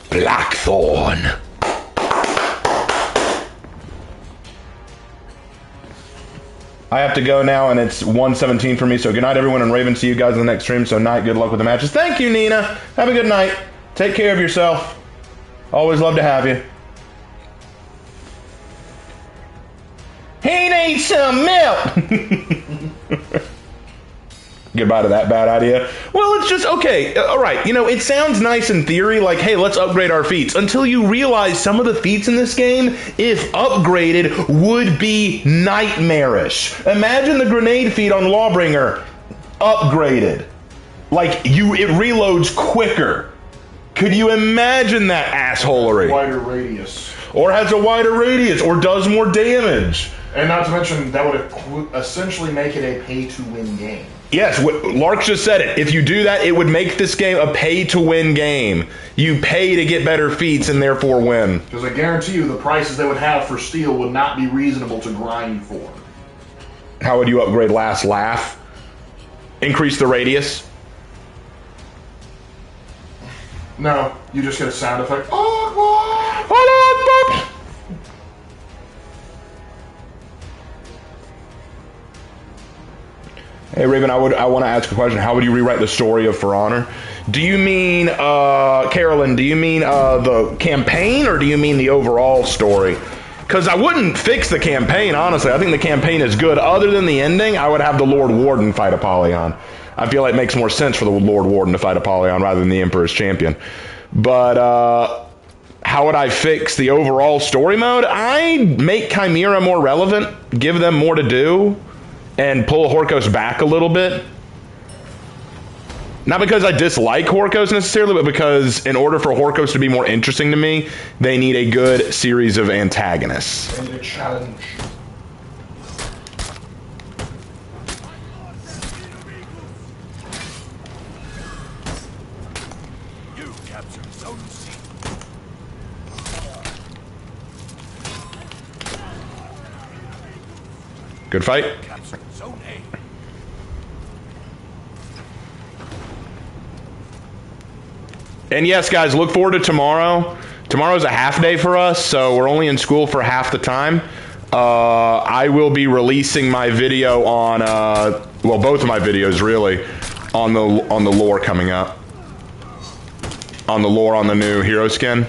Blackthorn. I have to go now, and it's 1:17 for me, so good night, everyone, and Raven, see you guys in the next stream, so night, good luck with the matches. Thank you, Nina. Have a good night. Take care of yourself. Always love to have you. He needs some milk. Goodbye to that bad idea. Well, it's just, okay, all right, you know, it sounds nice in theory, like, hey, let's upgrade our feats, until you realize some of the feats in this game, if upgraded, would be nightmarish. Imagine the grenade feat on Lawbringer, upgraded. Like, it reloads quicker. Could you imagine that assholery? Wider radius. Or has a wider radius, or does more damage. And not to mention, that would essentially make it a pay-to-win game. Yes, Lark just said it. If you do that, it would make this game a pay-to-win game. You pay to get better feats and therefore win. Because I guarantee you the prices they would have for steel would not be reasonable to grind for. How would you upgrade Last Laugh? Increase the radius? No, you just get a sound effect. Hey Raven, I want to ask a question. How would you rewrite the story of For Honor? Do you mean, Carolyn, do you mean the campaign, or do you mean the overall story? Because I wouldn't fix the campaign, honestly. I think the campaign is good. Other than the ending, I would have the Lord Warden fight Apollyon. I feel like it makes more sense for the Lord Warden to fight Apollyon rather than the Emperor's Champion. But, how would I fix the overall story mode? I'd make Chimera more relevant, give them more to do, and pull Horkos back a little bit. Not because I dislike Horkos necessarily, but because in order for Horkos to be more interesting to me, they need a good series of antagonists. And a challenge. You captured Zone C. Good fight. Captured Zone A. And yes, guys, look forward to tomorrow. Tomorrow's a half day for us, so we're only in school for half the time. I will be releasing my video on, well, both of my videos really, on the lore coming up. On the lore on the new hero skin.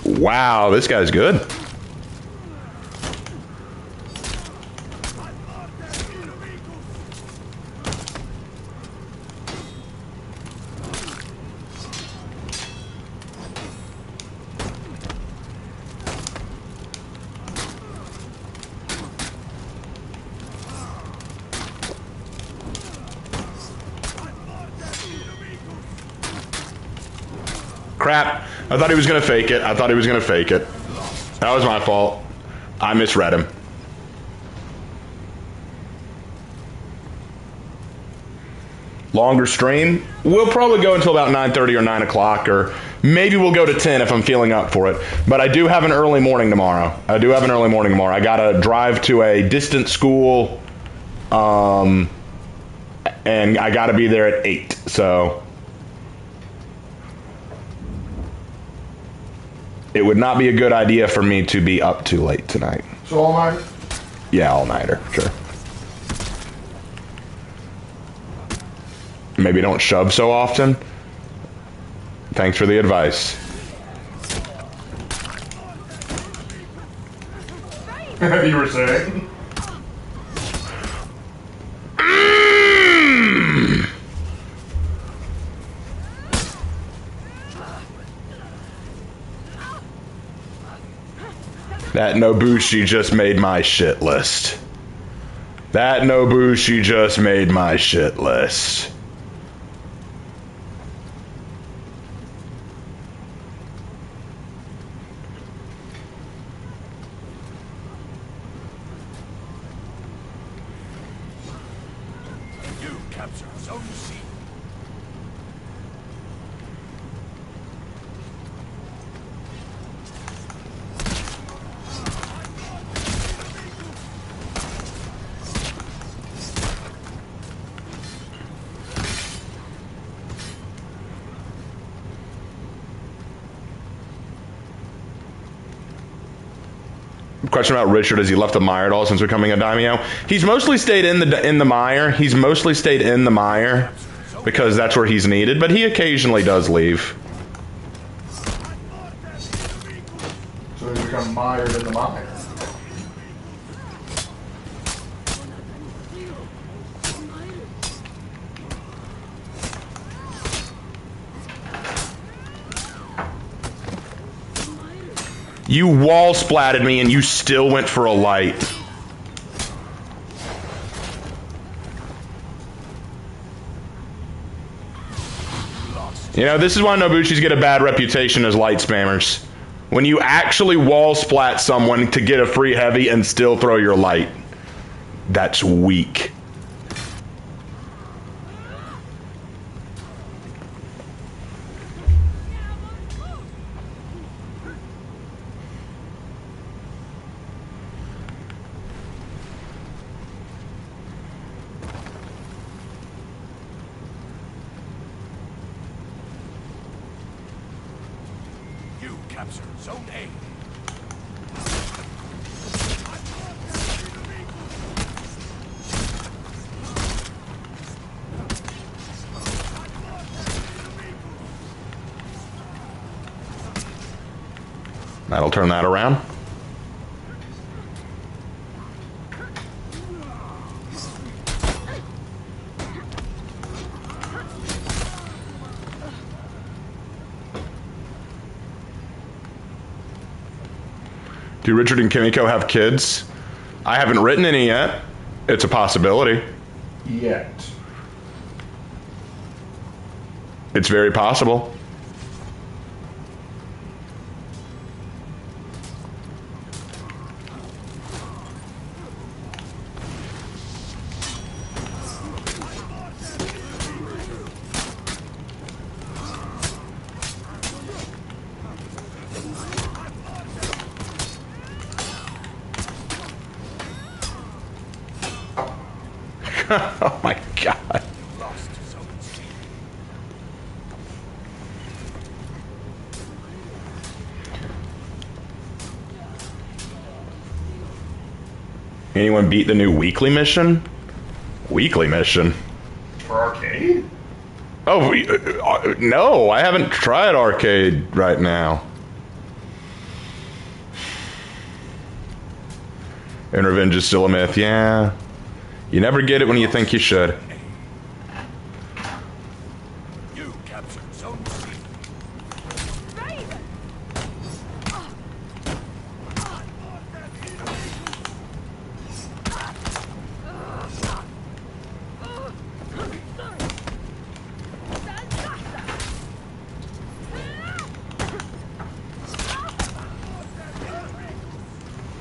Wow, this guy's good. Crap. I thought he was going to fake it. That was my fault. I misread him. Longer stream. We'll probably go until about 9:30 or 9 o'clock, or maybe we'll go to 10 if I'm feeling up for it. But I do have an early morning tomorrow. I got to drive to a distant school, and I got to be there at 8. So it would not be a good idea for me to be up too late tonight. So all-nighter? Yeah, all-nighter, sure. Maybe don't shove so often. Thanks for the advice. You were saying? That Nobushi just made my shit list. You captured Zone C. Question about Richard: has he left the mire at all since becoming a daimyo? He's mostly stayed in the mire. Because that's where he's needed, but he occasionally does leave. So he's become mired in the mire. You wall splatted me and you still went for a light. You know, this is why Nobushis get a bad reputation as light spammers. When you actually wall splat someone to get a free heavy and still throw your light. That's weak. You captured Zone A. That'll turn that around. Do Richard and Kimiko have kids? I haven't written any yet. It's a possibility. Yet. It's very possible. Oh my god. Lost Zone C. Anyone beat the new weekly mission? Weekly mission? For arcade? Oh, no, I haven't tried arcade right now. And revenge is still a myth, yeah. You never get it when you think you should. You captured Zone C.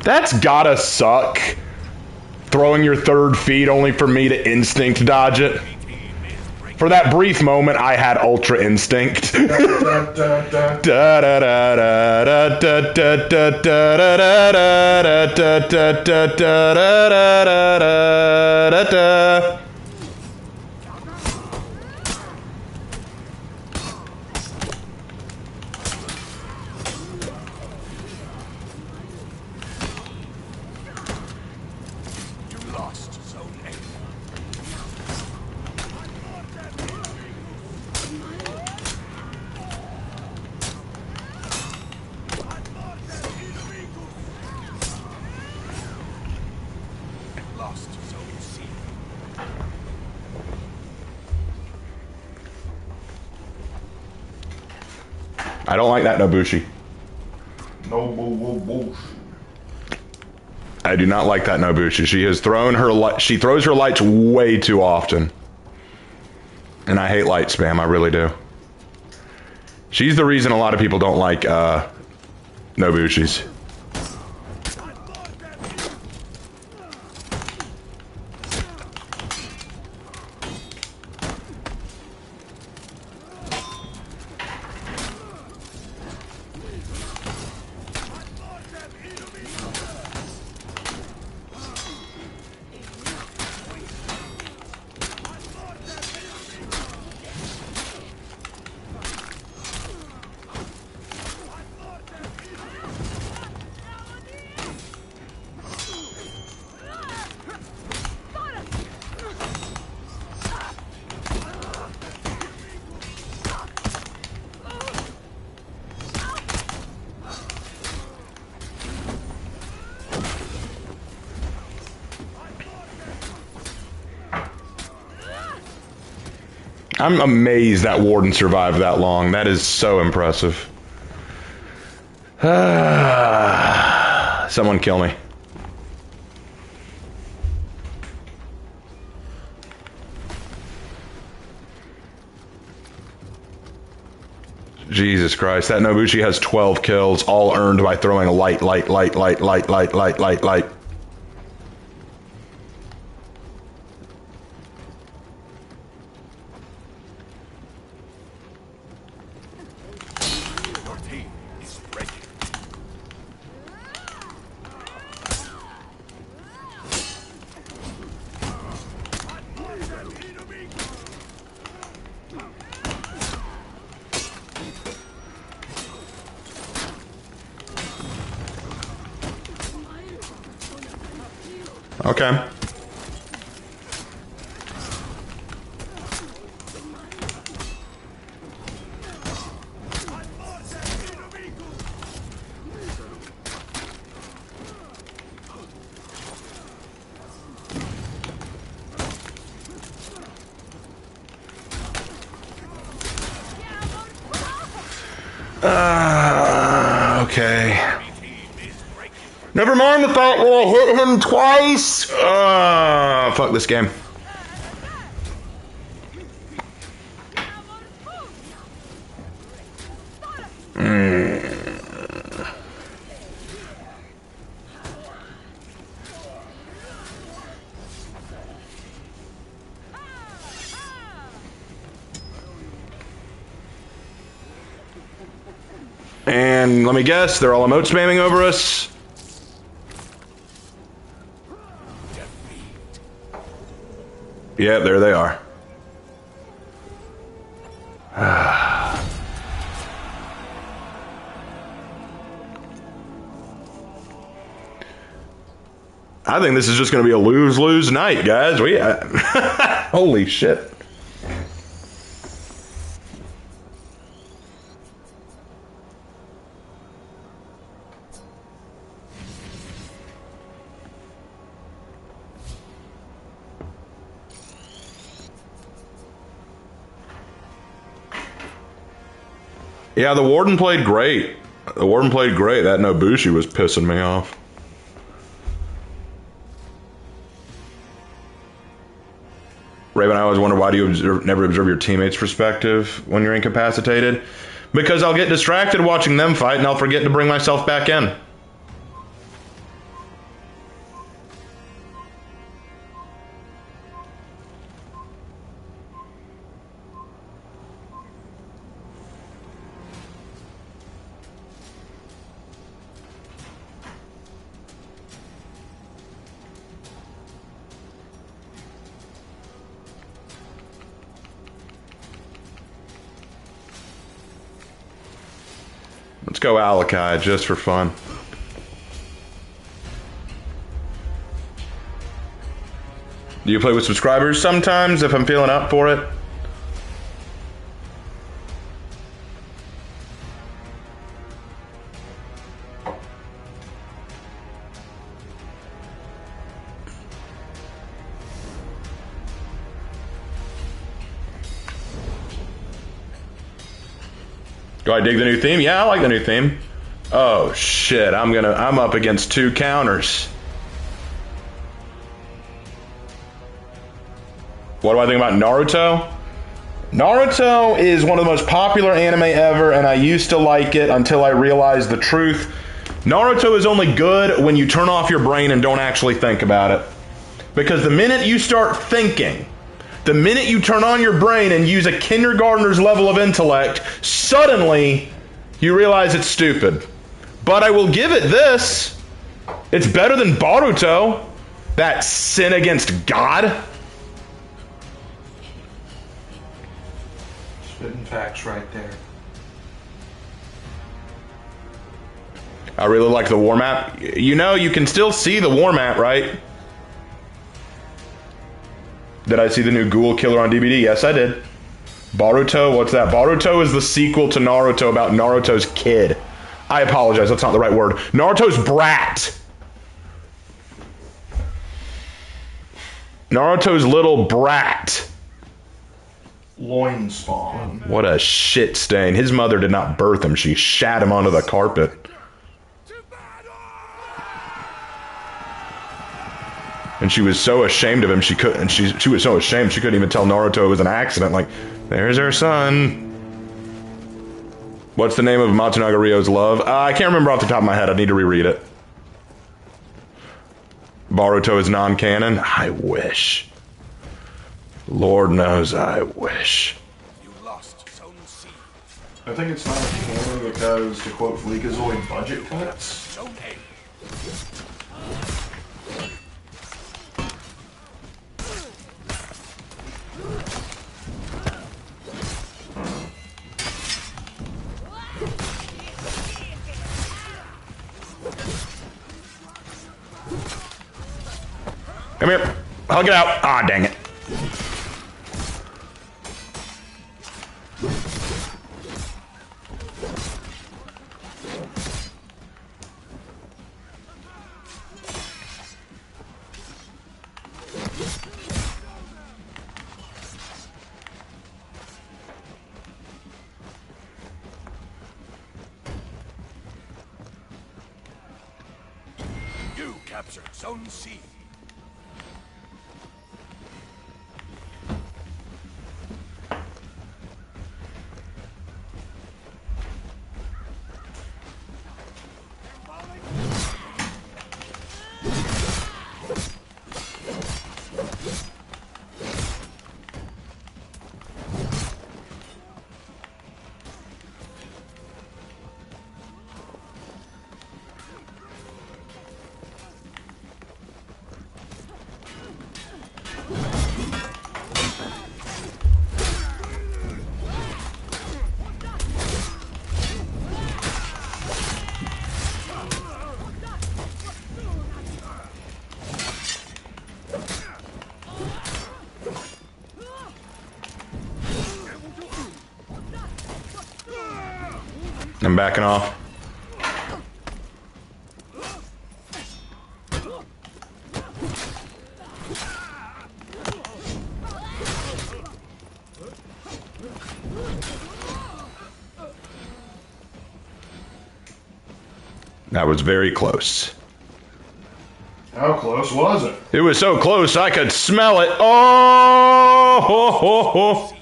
That's gotta suck. Throwing your third feed only for me to instinct dodge it. For that brief moment, I had ultra instinct. Da, da, da, da. Da da da da da da da da da da da da da da da da da da. You lost Zone A. Lost Zone C. I don't like that Nobushi. No bullshit. I do not like that Nobushi. She has thrown her she throws her lights way too often. And I hate light spam, I really do. She's the reason a lot of people don't like Nobushis. I'm amazed that Warden survived that long. That is so impressive. Someone kill me. Jesus Christ, that Nobushi has 12 kills, all earned by throwing a light. Your team is ready. Okay. Okay. Never mind the fact that I hit him twice. Fuck this game. And let me guess, they're all emote spamming over us. Yeah, there they are. I think this is just going to be a lose-lose night, guys. Holy shit. Yeah, the Warden played great. The Warden played great. That Nobushi was pissing me off. Raven, I always wonder, why do you never observe your teammates' perspective when you're incapacitated? Because I'll get distracted watching them fight and I'll forget to bring myself back in. Let's go Alakai, just for fun. Do you play with subscribers sometimes if I'm feeling up for it? Do I dig the new theme? Yeah, I like the new theme. Oh shit, I'm up against 2 counters. What do I think about Naruto? Naruto is one of the most popular anime ever, and I used to like it until I realized the truth. Naruto is only good when you turn off your brain and don't actually think about it. Because the minute you start thinking, the minute you turn on your brain and use a kindergartner's level of intellect, suddenly you realize it's stupid. But I will give it this. It's better than Boruto, that sin against God. Spitting facts right there. I really like the war map. You know, you can still see the war map, right? Did I see the new Ghoul Killer on DVD? Yes, I did. Boruto, what's that? Boruto is the sequel to Naruto about Naruto's kid. I apologize, that's not the right word. Naruto's brat. Naruto's little brat. Loin spawn. What a shit stain. His mother did not birth him. She shat him onto the carpet. And she was so ashamed of him, she was so ashamed she couldn't even tell Naruto it was an accident. Like, there's her son. What's the name of Matsunaga Ryo's love? I can't remember off the top of my head. I need to reread it. Boruto is non-canon? I wish. Lord knows I wish. You lost Zone C. I think it's not canon because, to quote Freakazoid, budget cuts. Zone A. Come here. Hug it out. Ah, dang it. You captured Zone C. I'm backing off. That was very close. How close was it? It was so close I could smell it. Oh! Ho, ho, ho.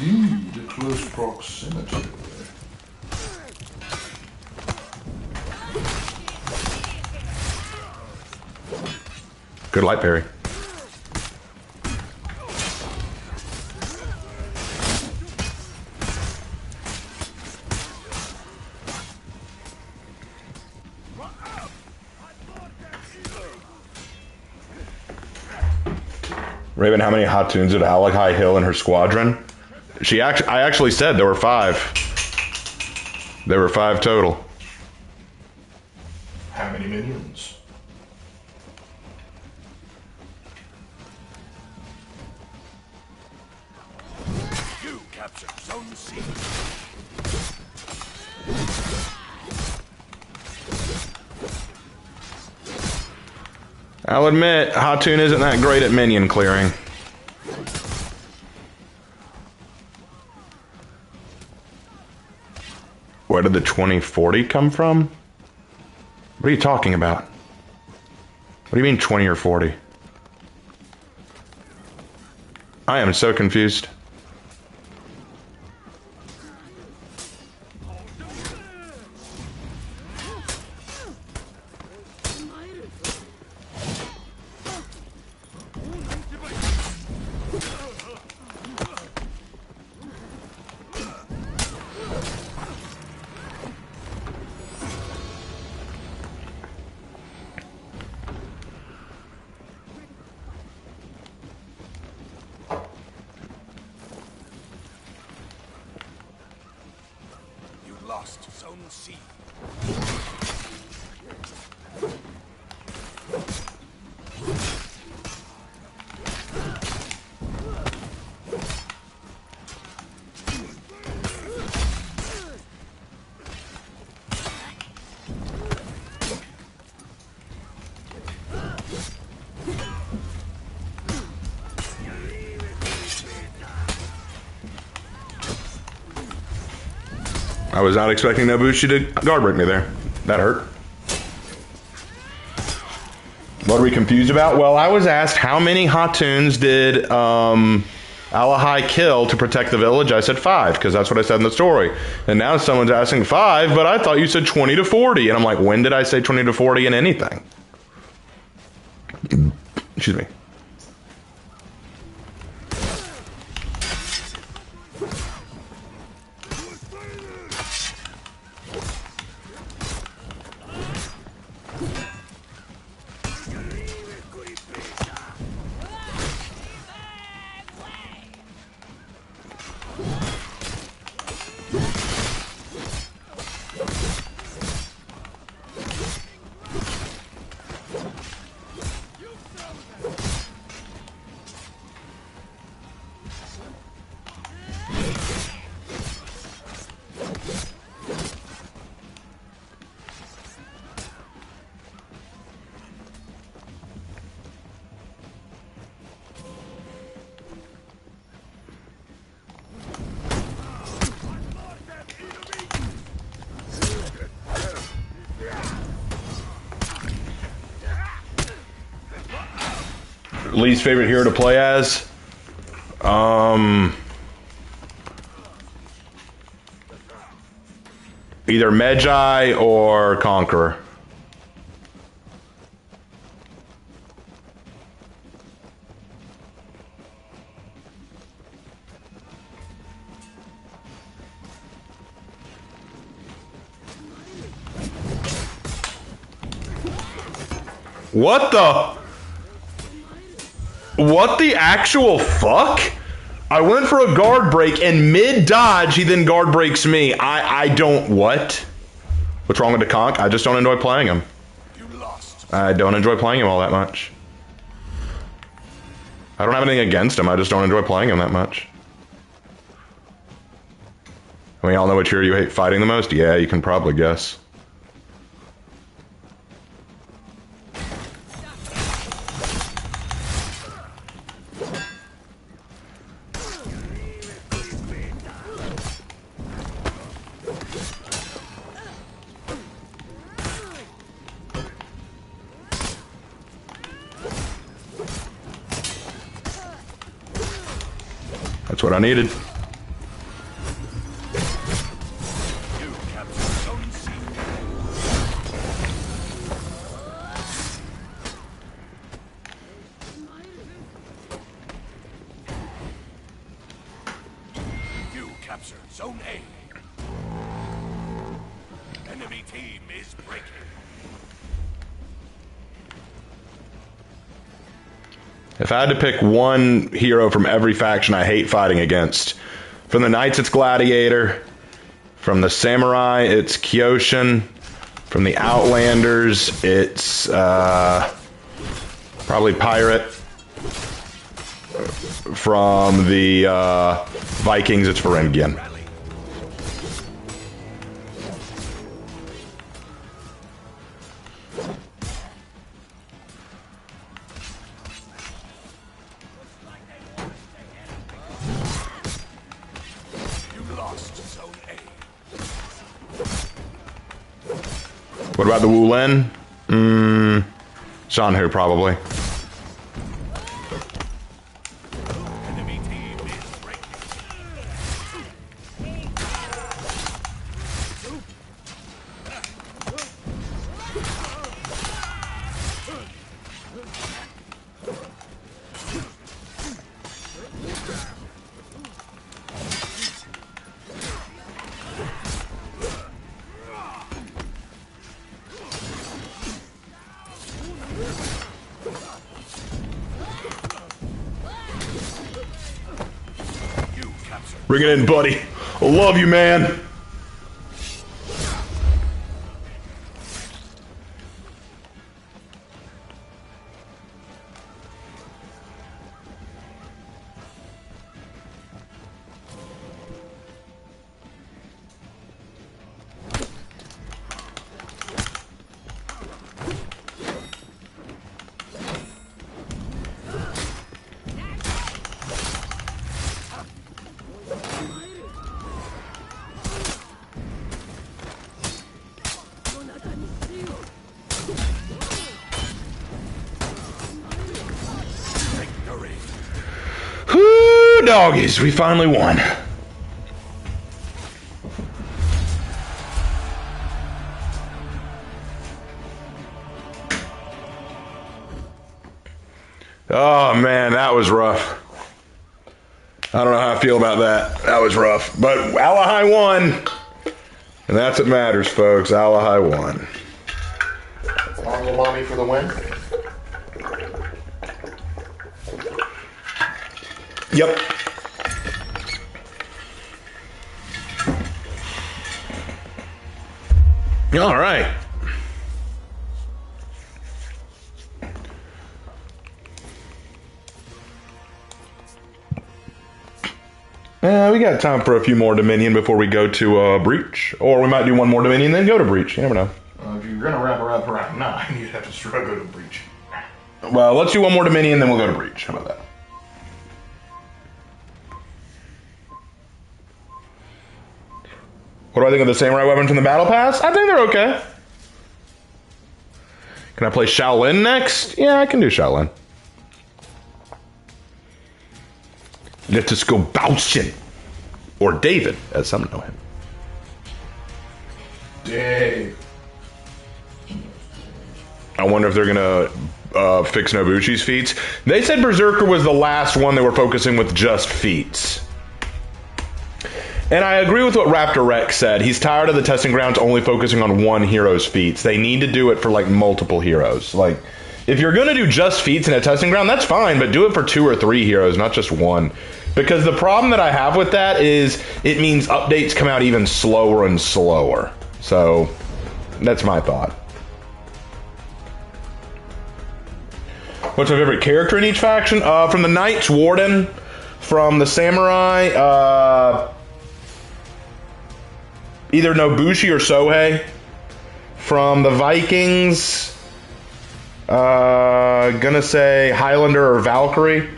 Indeed, close proximity. Good light parry. Raven, how many hot tunes did Aalutant Hill in her squadron? I actually said there were 5. There were 5 total. How many minions? You capture Zone C. I'll admit, Hatun isn't that great at minion clearing. Where did the 2040 come from? What are you talking about? What do you mean 20 or 40? I am so confused. Lost Zone C. I was not expecting Nobushi to guard break me there. That hurt. What are we confused about? Well, I was asked how many Hatuns did Aalutant kill to protect the village. I said 5, because that's what I said in the story. And now someone's asking 5, but I thought you said 20 to 40. And I'm like, when did I say 20 to 40 in anything? Excuse me. Least favorite hero to play as? Either Magi or Conqueror. What the actual fuck? I went for a guard break and mid-dodge, he then guard breaks me. I don't, what? What's wrong with the conch? I just don't enjoy playing him. You lost. I don't enjoy playing him all that much. I don't have anything against him, I just don't enjoy playing him that much. We all know which hero you hate fighting the most? Yeah, you can probably guess. That's what I needed. You captured Zone C. You captured Zone A. Enemy team is breaking. If I had to pick one hero from every faction I hate fighting against, from the Knights it's Gladiator, from the Samurai it's Kyoshin, from the Outlanders it's probably Pirate, from the Vikings it's Ferengian. What about the Wu Lin? Shanhu, probably. Enemy team is breaking. Bring it in, buddy. I love you, man. Whoo, doggies, we finally won. Oh man, that was rough. I don't know how I feel about that. That was rough. But Alahai won. And that's what matters, folks. Alahai won. Mommy for the win. Yep. All right. We got time for a few more Dominion before we go to Breach. Or we might do one more Dominion, then go to Breach. You never know. If you're going to wrap her up around 9, you'd have to struggle to breach. Well, let's do one more Dominion, then we'll go to Breach. How about that? What do I think of the Samurai weapon from the Battle Pass? I think they're okay. Can I play Shaolin next? Yeah, I can do Shaolin. Let us go Baushin. Or David, as some know him. Dave. I wonder if they're going to fix Nobushi's feats. They said Berserker was the last one they were focusing with just feats. And I agree with what Raptor Rex said. He's tired of the testing grounds only focusing on one hero's feats. They need to do it for like multiple heroes. Like, if you're going to do just feats in a testing ground, that's fine, but do it for 2 or 3 heroes, not just one. Because the problem that I have with that is it means updates come out even slower and slower. So, that's my thought. What's my favorite character in each faction? From the Knights, Warden. From the Samurai, either Nobushi or Sohei. From the Vikings, gonna say Highlander or Valkyrie.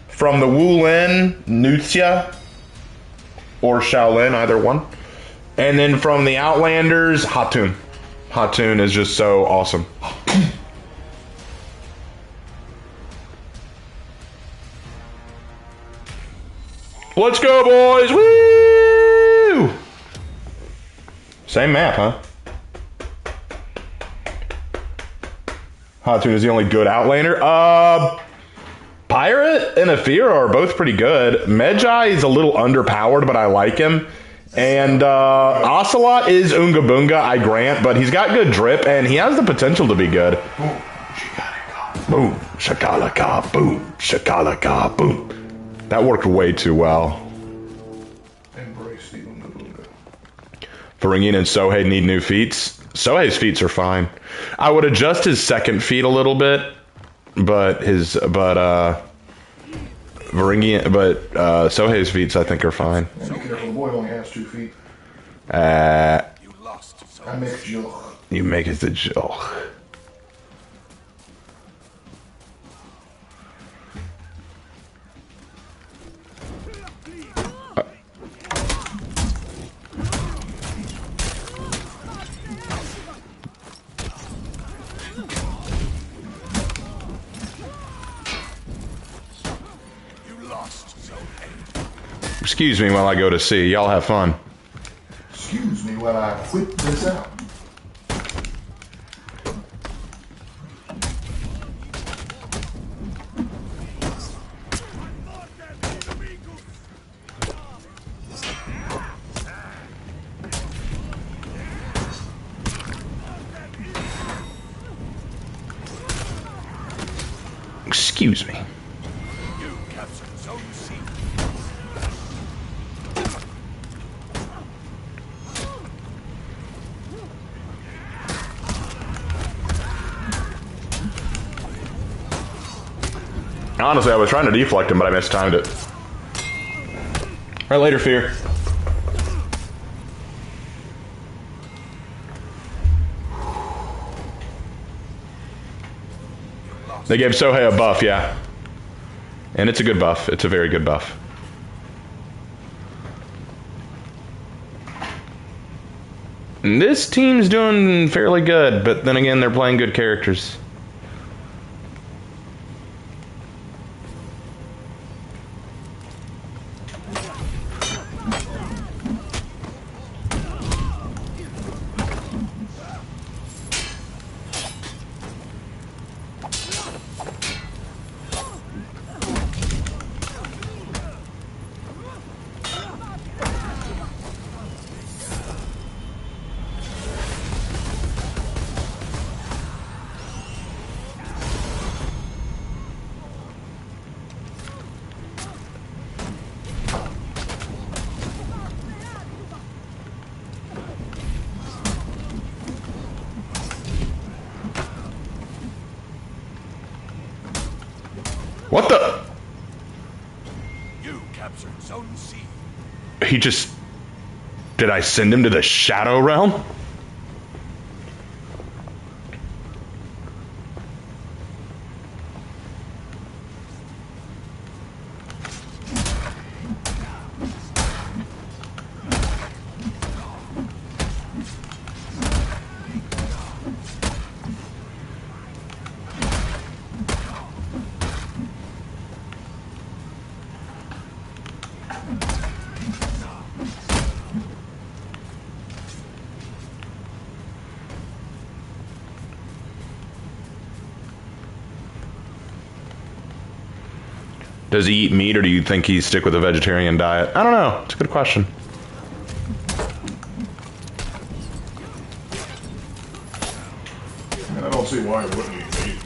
From the Wulin, Nutia or Shaolin, either one. And then from the Outlanders, Hatun. Hatun is just so awesome. Let's go, boys! Woo! Same map, huh? Hatun is the only good Outlander. Pirate and Aphira are both pretty good. Medjai is a little underpowered, but I like him. And Ocelot is Unga Bunga, I grant, but he's got good drip, and he has the potential to be good. Boom, shakalaka, boom, shakalaka, boom. That worked way too well. Embrace the Unga Bunga. Varangian and Sohei need new feats. Sohei's feats are fine. I would adjust his second feat a little bit, but Sohei's feats I think are fine. Yeah, be careful, the boy only has 2 feet. You lost zone I make joke. You make it the joke. Excuse me while I go to sea. Y'all have fun. Excuse me while I whip this out. Excuse me. You captured zone C. Honestly, I was trying to deflect him, but I mistimed it. Right later, Fear. They gave Sohei a buff, yeah. And it's a good buff. It's a very good buff. And this team's doing fairly good, but then again, they're playing good characters. What the? You captured zone C. He just... Did I send him to the Shadow Realm? Does he eat meat, or do you think he'd stick with a vegetarian diet? I don't know. It's a good question. I don't see why he wouldn't eat meat.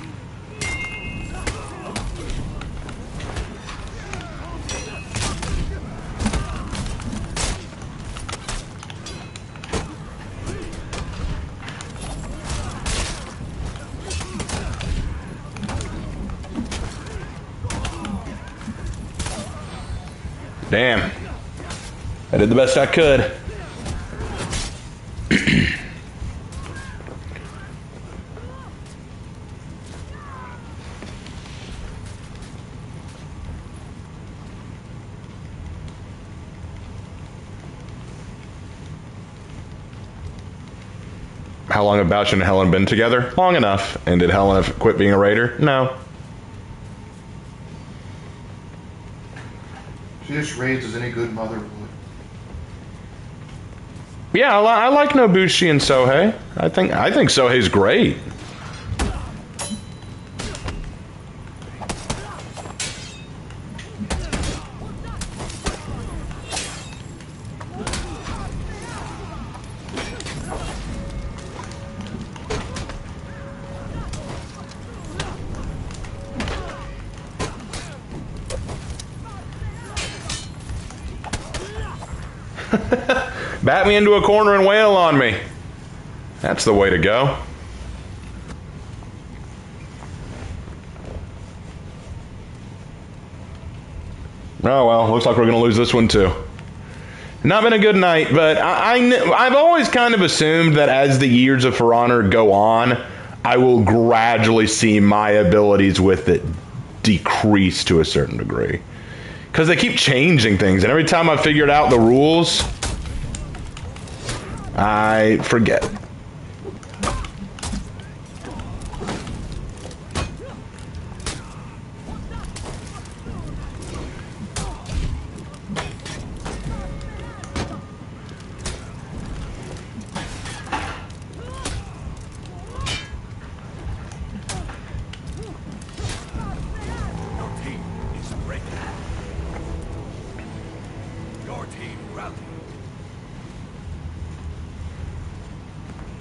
Damn. I did the best I could. How long have Bouch and Helen been together? Long enough. And did Helen have quit being a raider? No. She just raids as any good mother would. Yeah, I like Nobushi and Sohei. I think Sohei's great. Bat me into a corner and wail on me. That's the way to go. Oh well, looks like we're going to lose this one too. Not been a good night, but I've always kind of assumed that as the years of For Honor go on, I will gradually see my abilities with it decrease to a certain degree. Because they keep changing things, and every time I figured out the rules, I forget.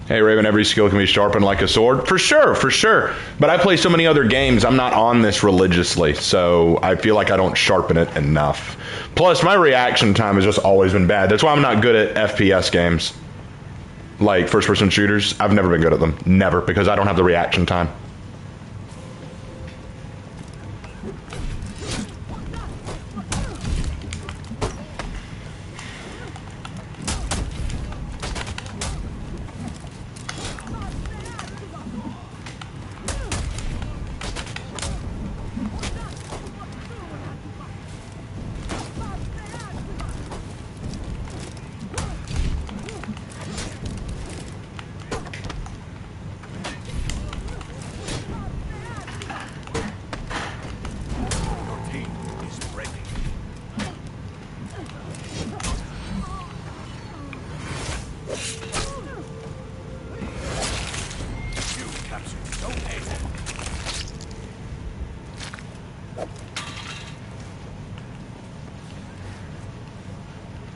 Hey Raven, every skill can be sharpened like a sword. For sure, for sure. But I play so many other games, I'm not on this religiously, so I feel like I don't sharpen it enough. Plus, my reaction time has just always been bad. That's why I'm not good at FPS games. Like first-person shooters, I've never been good at them. Never, because I don't have the reaction time.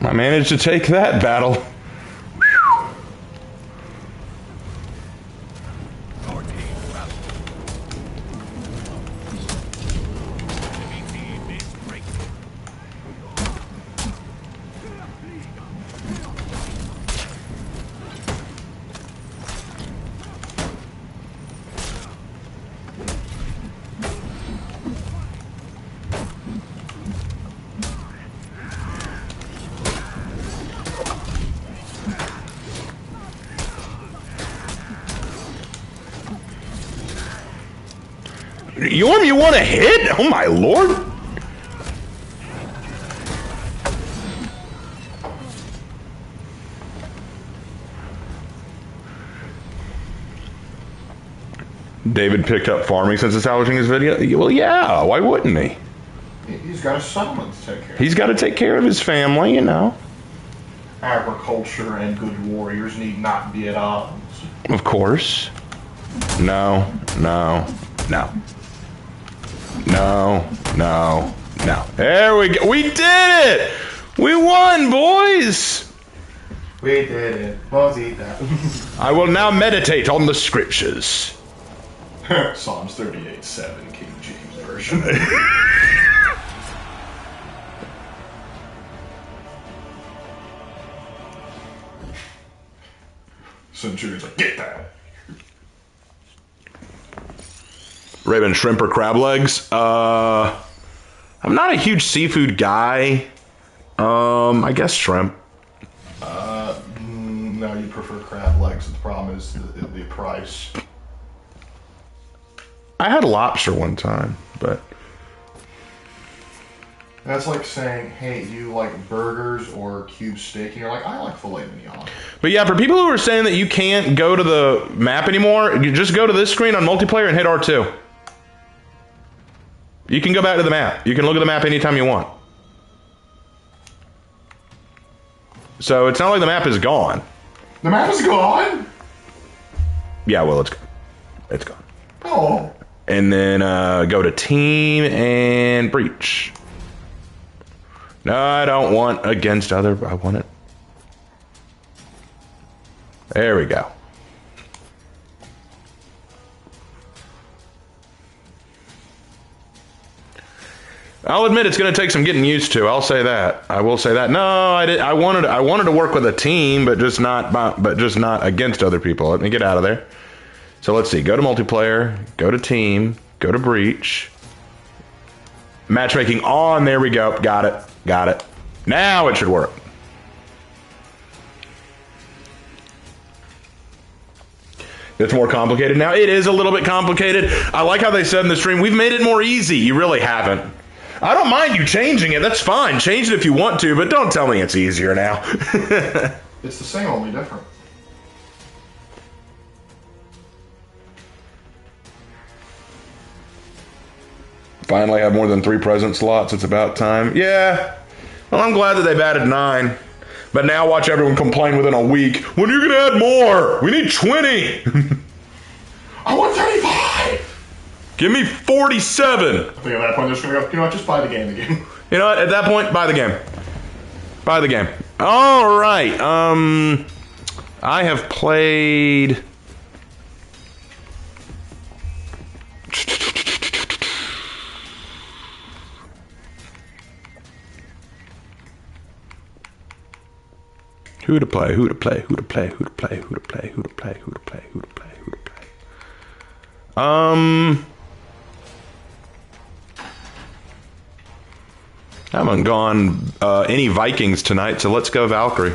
I managed to take that battle. Yorm, you want to hit? Oh my lord! David picked up farming since establishing his video. Well, yeah, why wouldn't he? He's got a settlement to take care of. He's got to take care of his family, you know. Agriculture and good warriors need not be at odds. Of course. No, no, no. No, no, no. There we go. We did it! We won, boys! We did it. Mosita. I will now meditate on the scriptures. Psalms 38:7, King James Version. Centurion's like, get that. Raven, shrimp or crab legs? I'm not a huge seafood guy. I guess shrimp. No, you prefer crab legs. The problem is the price. I had lobster one time, but That's like saying, hey, do you like burgers or cube steak? And you're like, I like filet mignon. But yeah, for people who are saying that you can't go to the map anymore, you just go to this screen on multiplayer and hit R2. You can go back to the map. You can look at the map anytime you want. So it's not like the map is gone. The map is gone? Yeah, well, it's gone. It's gone. Oh. And then go to team and breach. No, I don't want against other. I want it. There we go. I'll admit it's going to take some getting used to. I'll say that. I will say that. No, I did. I wanted to work with a team, but just not against other people. Let me get out of there. So let's see. Go to multiplayer. Go to team. Go to breach. Matchmaking on. There we go. Got it. Got it. Now it should work. It's more complicated now. It is a little bit complicated. I like how they said in the stream, we've made it more easy. You really haven't. I don't mind you changing it. That's fine. Change it if you want to, but don't tell me it's easier now. It's the same, only different. Finally have more than 3 present slots. It's about time. Yeah. Well, I'm glad that they've added 9. But now watch everyone complain within a week. When are you going to add more? We need 20. I want 35! Give me 47. I think at that point they're just going to go, you know what, just buy the game again. You know what? At that point, buy the game. Buy the game. All right. I have played... Who to play, who to play, who to play, who to play, who to play, who to play, who to play, who to play, who to play. I haven't gone any Vikings tonight, so let's go Valkyrie.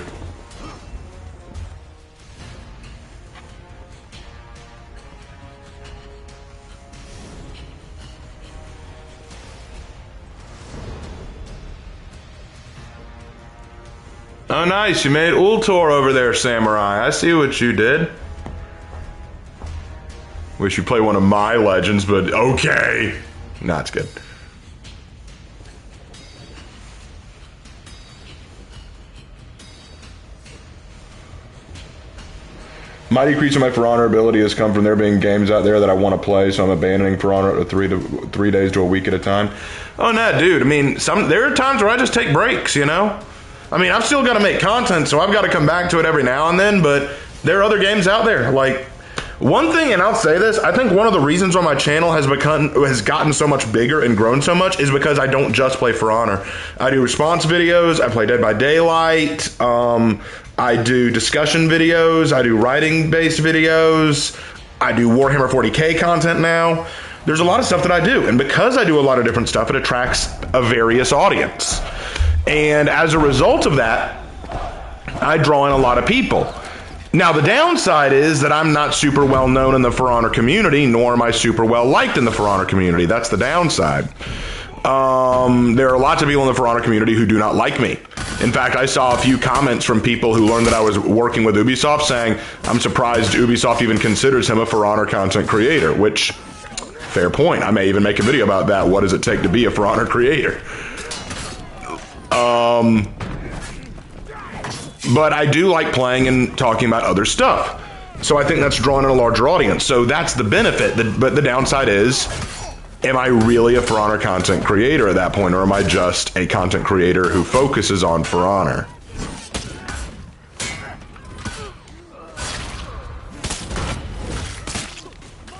Oh, nice. You made Ultor over there, Samurai. I see what you did. Wish you play one of my legends, but okay. Nah, it's good. My decrease in my For Honor ability has come from there being games out there that I want to play, so I'm abandoning For Honor 3 days to a week at a time. Oh, no, dude. I mean, there are times where I just take breaks, you know? I mean, I've still got to make content, so I've got to come back to it every now and then, but there are other games out there. Like, one thing, and I'll say this, I think one of the reasons why my channel has gotten so much bigger and grown so much is because I don't just play For Honor. I do response videos, I play Dead by Daylight, I do discussion videos, I do writing-based videos, I do Warhammer 40k content now. There's a lot of stuff that I do, and because I do a lot of different stuff, it attracts a various audience. And as a result of that, I draw in a lot of people. Now, the downside is that I'm not super well known in the For Honor community, nor am I super well liked in the For Honor community. That's the downside. There are lots of people in the For Honor community who do not like me. In fact, I saw a few comments from people who learned that I was working with Ubisoft saying, I'm surprised Ubisoft even considers him a For Honor content creator, which, fair point. I may even make a video about that. What does it take to be a For Honor creator? But I do like playing and talking about other stuff. So I think that's drawing in a larger audience. So that's the benefit. But the downside is, am I really a For Honor content creator at that point? Or am I just a content creator who focuses on For Honor?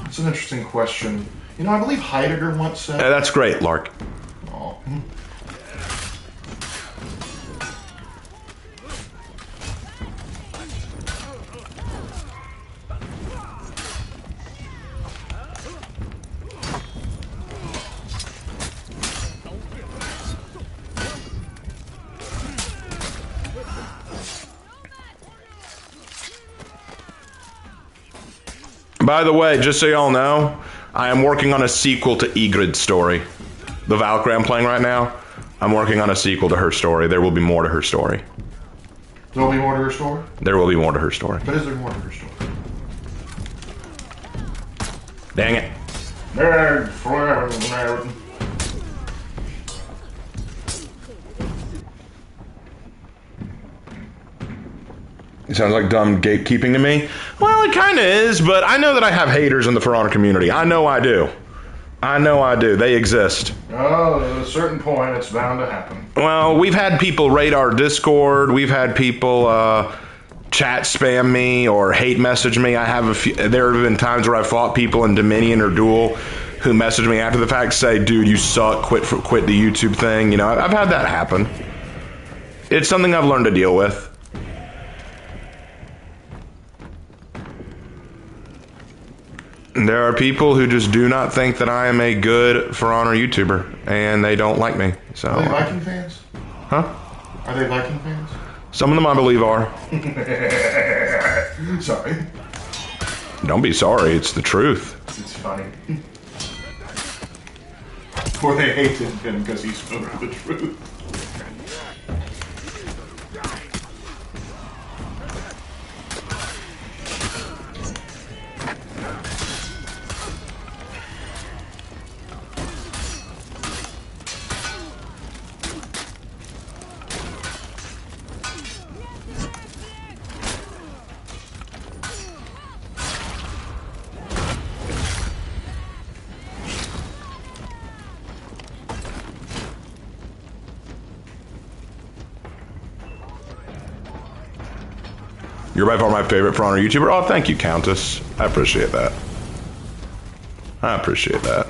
It's an interesting question. You know, I believe Heidegger once said... That's great, Lark. Oh. By the way, just so y'all know, I am working on a sequel to Egrid's story. The Valkyrie I'm playing right now. I'm working on a sequel to her story. There will be more to her story. There'll be more to her story? There will be more to her story. But is there more to her story? Dang it. Nerd forever. It sounds like dumb gatekeeping to me. Well, it kind of is, but I know that I have haters in the For Honor community. I know I do. I know I do. They exist. Oh, at a certain point, it's bound to happen. Well, we've had people raid our Discord. We've had people chat spam me or hate message me. I have a few. There have been times where I've fought people in Dominion or Duel who message me after the fact, say, "Dude, you suck. Quit the YouTube thing." You know, I've had that happen. It's something I've learned to deal with. There are people who just do not think that I am a good For Honor YouTuber, and they don't like me. So. Are they Viking fans? Huh? Are they Viking fans? Some of them I believe are. Sorry. Don't be sorry, it's the truth. It's funny. Or they hated him because he spoke the truth. You're by far my favorite For Honor YouTuber. Oh, thank you, Countess. I appreciate that. I appreciate that.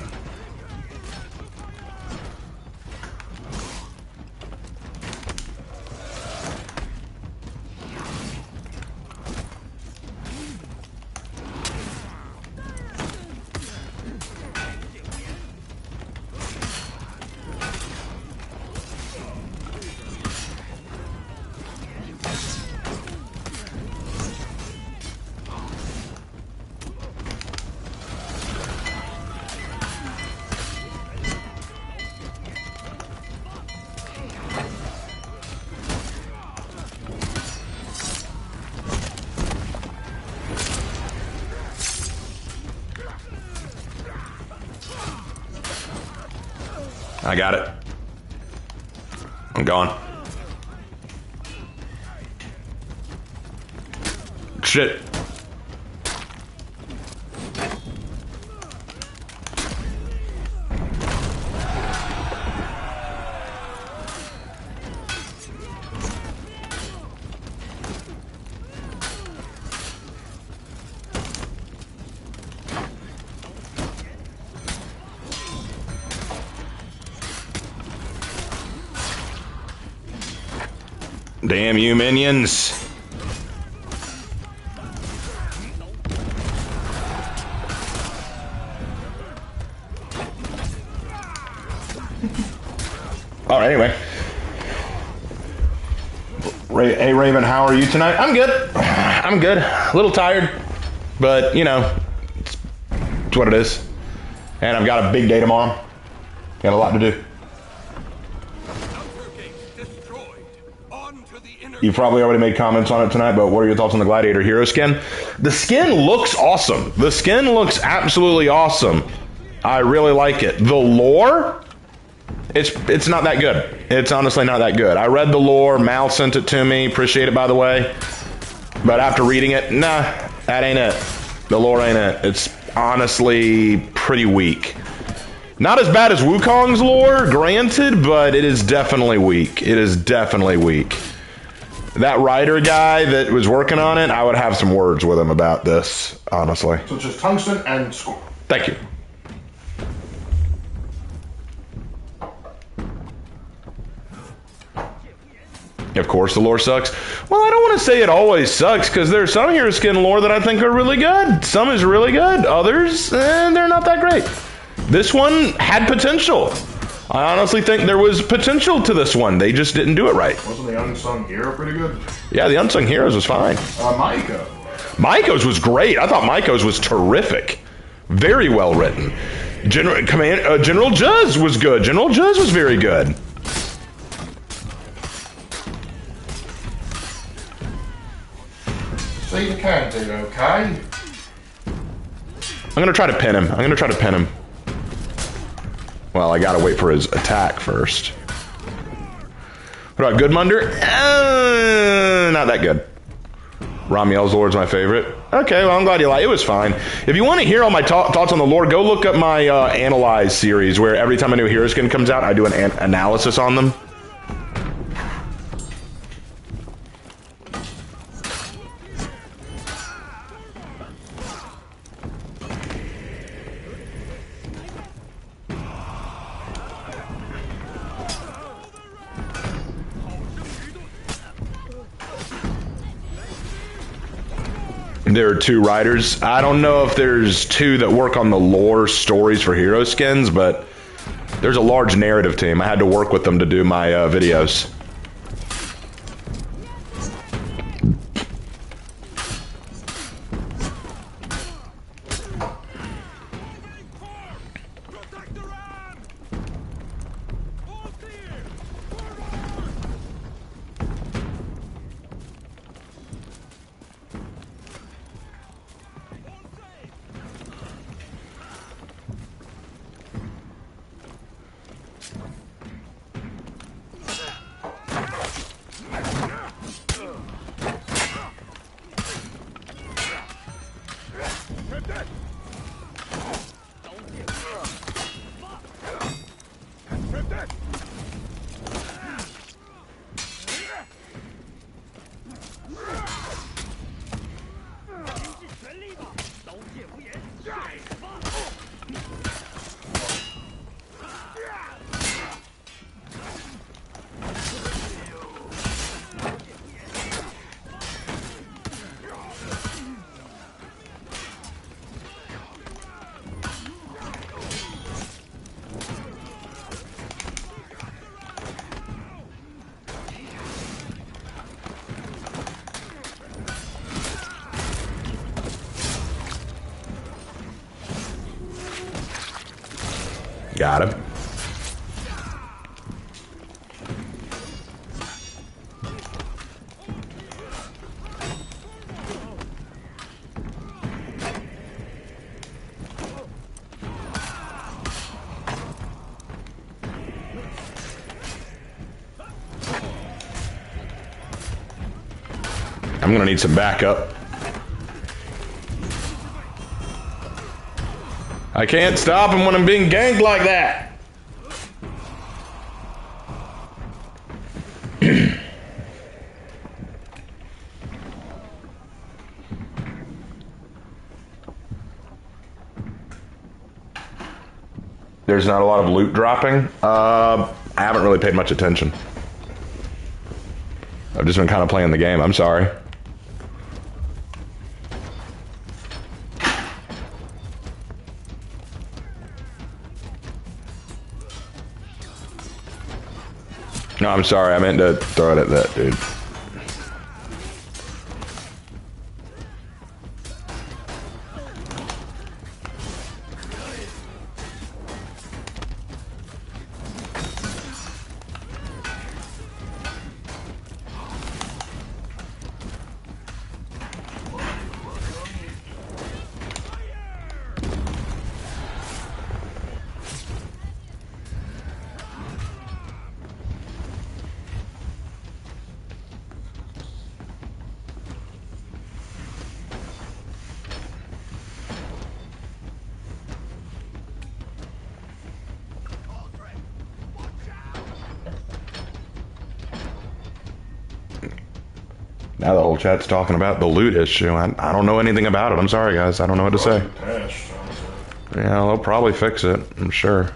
I got it. I'm gone. Shit. Damn you, minions. All right, anyway. Hey, Raven, how are you tonight? I'm good. I'm good. A little tired, but, you know, it's what it is. And I've got a big day tomorrow. Got a lot to do. You've probably already made comments on it tonight, but what are your thoughts on the Gladiator Hero skin? The skin looks awesome. The skin looks absolutely awesome. I really like it. The lore, it's not that good. It's honestly not that good. I read the lore. Mal sent it to me. Appreciate it, by the way. But after reading it, nah, that ain't it. The lore ain't it. It's honestly pretty weak. Not as bad as Wukong's lore, granted, but it is definitely weak. It is definitely weak. That writer guy that was working on it, I would have some words with him about this, honestly. So it's just tungsten and score. Thank you. Of course, the lore sucks. Well, I don't want to say it always sucks, because there's some hero skin lore that I think are really good. Some is really good. Others, they're not that great. This one had potential. I honestly think there was potential to this one. They just didn't do it right. Wasn't the Unsung Hero pretty good? Yeah, the Unsung Heroes was fine. Maiko. Maiko's was great. I thought Maiko's was terrific. Very well written. General Juz was good. General Juz was very good. see you can do, okay? I'm gonna try to pin him. I'm gonna try to pin him. Well, I gotta wait for his attack first. What about Goodmunder? Not that good. Ramiel's Lord's my favorite. Okay, well, I'm glad you like it. It was fine. If you want to hear all my thoughts on the lore, go look up my Analyze series, where every time a new hero skin comes out, I do an analysis on them. There are 2 writers. I don't know if there's 2 that work on the lore stories for hero skins, but there's a large narrative team. I had to work with them to do my videos. Got him. I'm gonna need some backup. I can't stop him when I'm being ganked like that. There's not a lot of loot dropping. I haven't really paid much attention. I've just been kind of playing the game. I'm sorry. No, I'm sorry. I meant to throw it at that dude. Now the whole chat's talking about the loot issue. I don't know anything about it. I'm sorry, guys. I don't know what to say. Yeah, they'll probably fix it, I'm sure.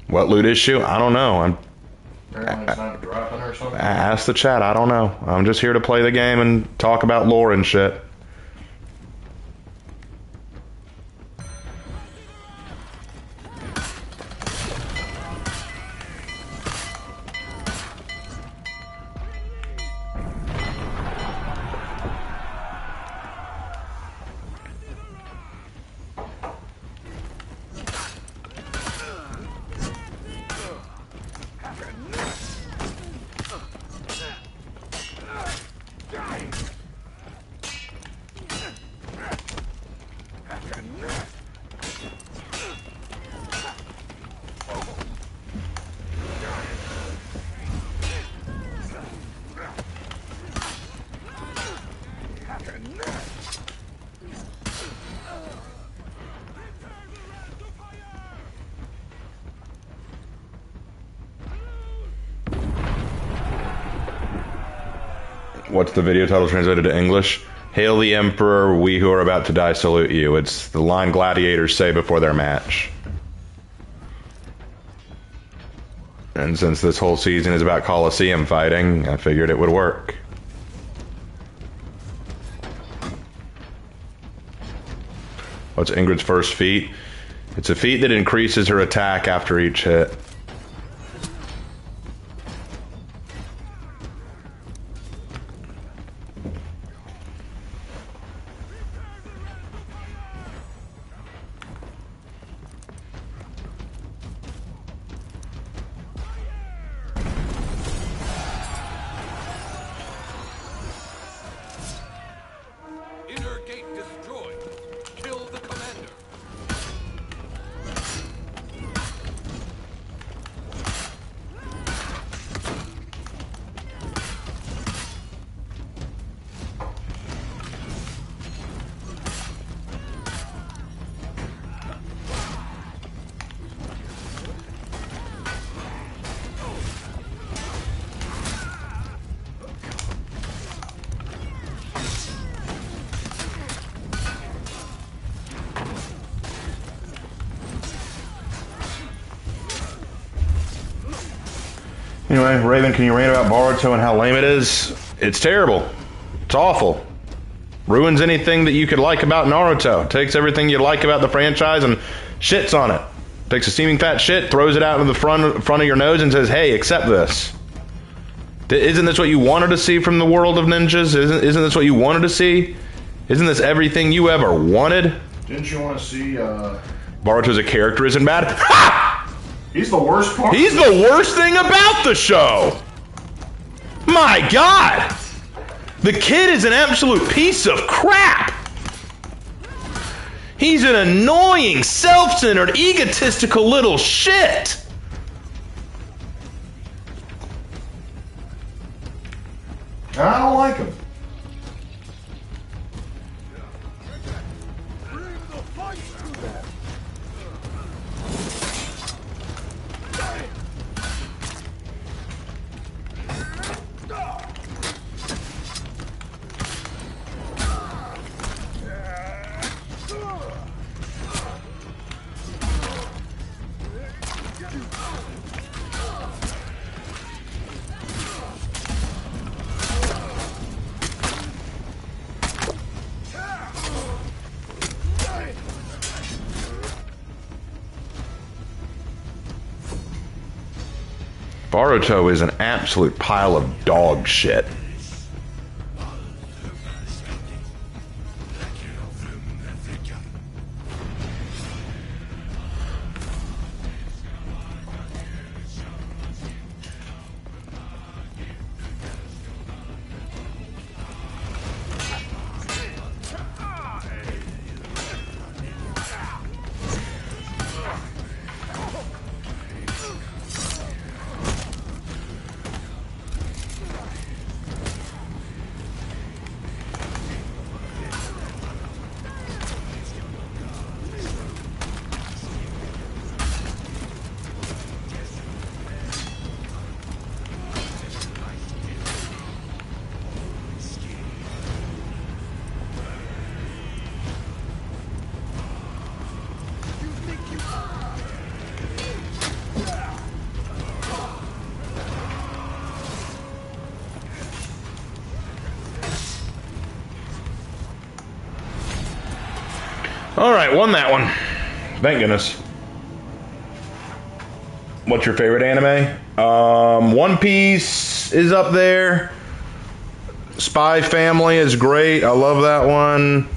What loot issue? I don't know. Apparently it's not dropping or something. Ask the chat. I don't know. I'm just here to play the game and talk about lore and shit. What's the video title translated to English? Hail the Emperor, we who are about to die salute you. It's the line gladiators say before their match. And since this whole season is about Colosseum fighting, I figured it would work. What's Ingrid's first feat? It's a feat that increases her attack after each hit. Inner gate destroyed. Kill the commander. Anyway, Raven, can you rant about Boruto and how lame it is? It's terrible. It's awful. Ruins anything that you could like about Naruto. Takes everything you like about the franchise and shits on it. Takes a steaming fat shit, throws it out in the front of your nose and says, hey, accept this. Isn't this what you wanted to see from the world of ninjas? Isn't this what you wanted to see? Isn't this everything you ever wanted? Didn't you want to see, Boruto as a character isn't bad? Ha! He's the worst part. He's the worst thing about the show! My God! The kid is an absolute piece of crap! He's an annoying, self-centered, egotistical little shit! I don't like him. Boruto is an absolute pile of dog shit. Alright, won that one. Thank goodness. What's your favorite anime? One Piece is up there. Spy Family is great. I love that one.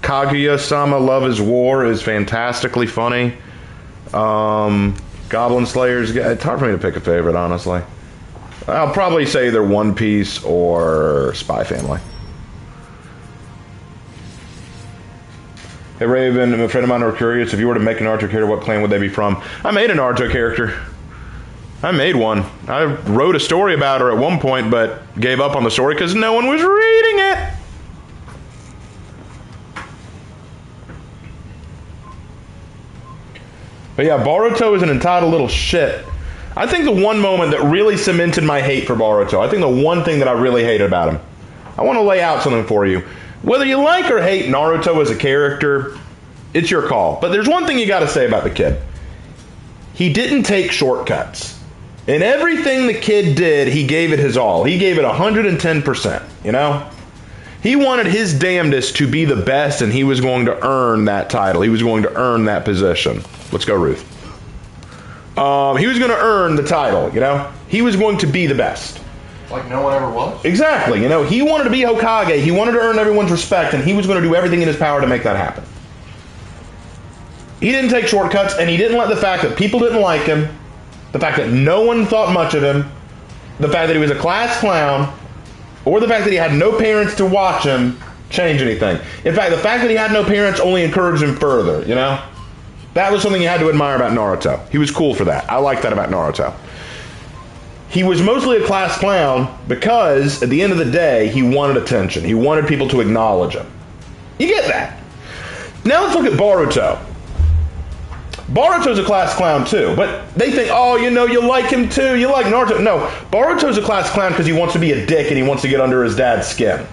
Kaguya-sama Love is War is fantastically funny. Goblin Slayers, it's hard for me to pick a favorite, honestly. I'll probably say either One Piece or Spy Family. Hey Raven, a friend of mine were curious, if you were to make an Naruto character, what clan would they be from? I made a Naruto character. I made one. I wrote a story about her at one point, but gave up on the story because no one was reading it. But yeah, Boruto is an entitled little shit. I think the one moment that really cemented my hate for Boruto, I think the one thing that I really hated about him, I want to lay out something for you. Whether you like or hate Naruto as a character, it's your call. But there's one thing you got to say about the kid. He didn't take shortcuts. In everything the kid did, he gave it his all. He gave it 110%, you know? He wanted his damnedest to be the best, and he was going to earn that title. He was going to earn that position. Let's go, Ruth. He was going to earn the title, you know? He was going to be the best. Like no one ever was? Exactly, you know? He wanted to be Hokage. He wanted to earn everyone's respect, and he was going to do everything in his power to make that happen. He didn't take shortcuts, and he didn't let the fact that people didn't like him, the fact that no one thought much of him, the fact that he was a class clown, or the fact that he had no parents to watch him change anything. In fact, the fact that he had no parents only encouraged him further, you know? That was something you had to admire about Naruto. He was cool for that. I like that about Naruto. He was mostly a class clown because, at the end of the day, he wanted attention. He wanted people to acknowledge him. You get that. Now let's look at Boruto. Boruto's a class clown too, but they think, oh, you know, you like him too, you like Naruto. No, Boruto's a class clown because he wants to be a dick and he wants to get under his dad's skin.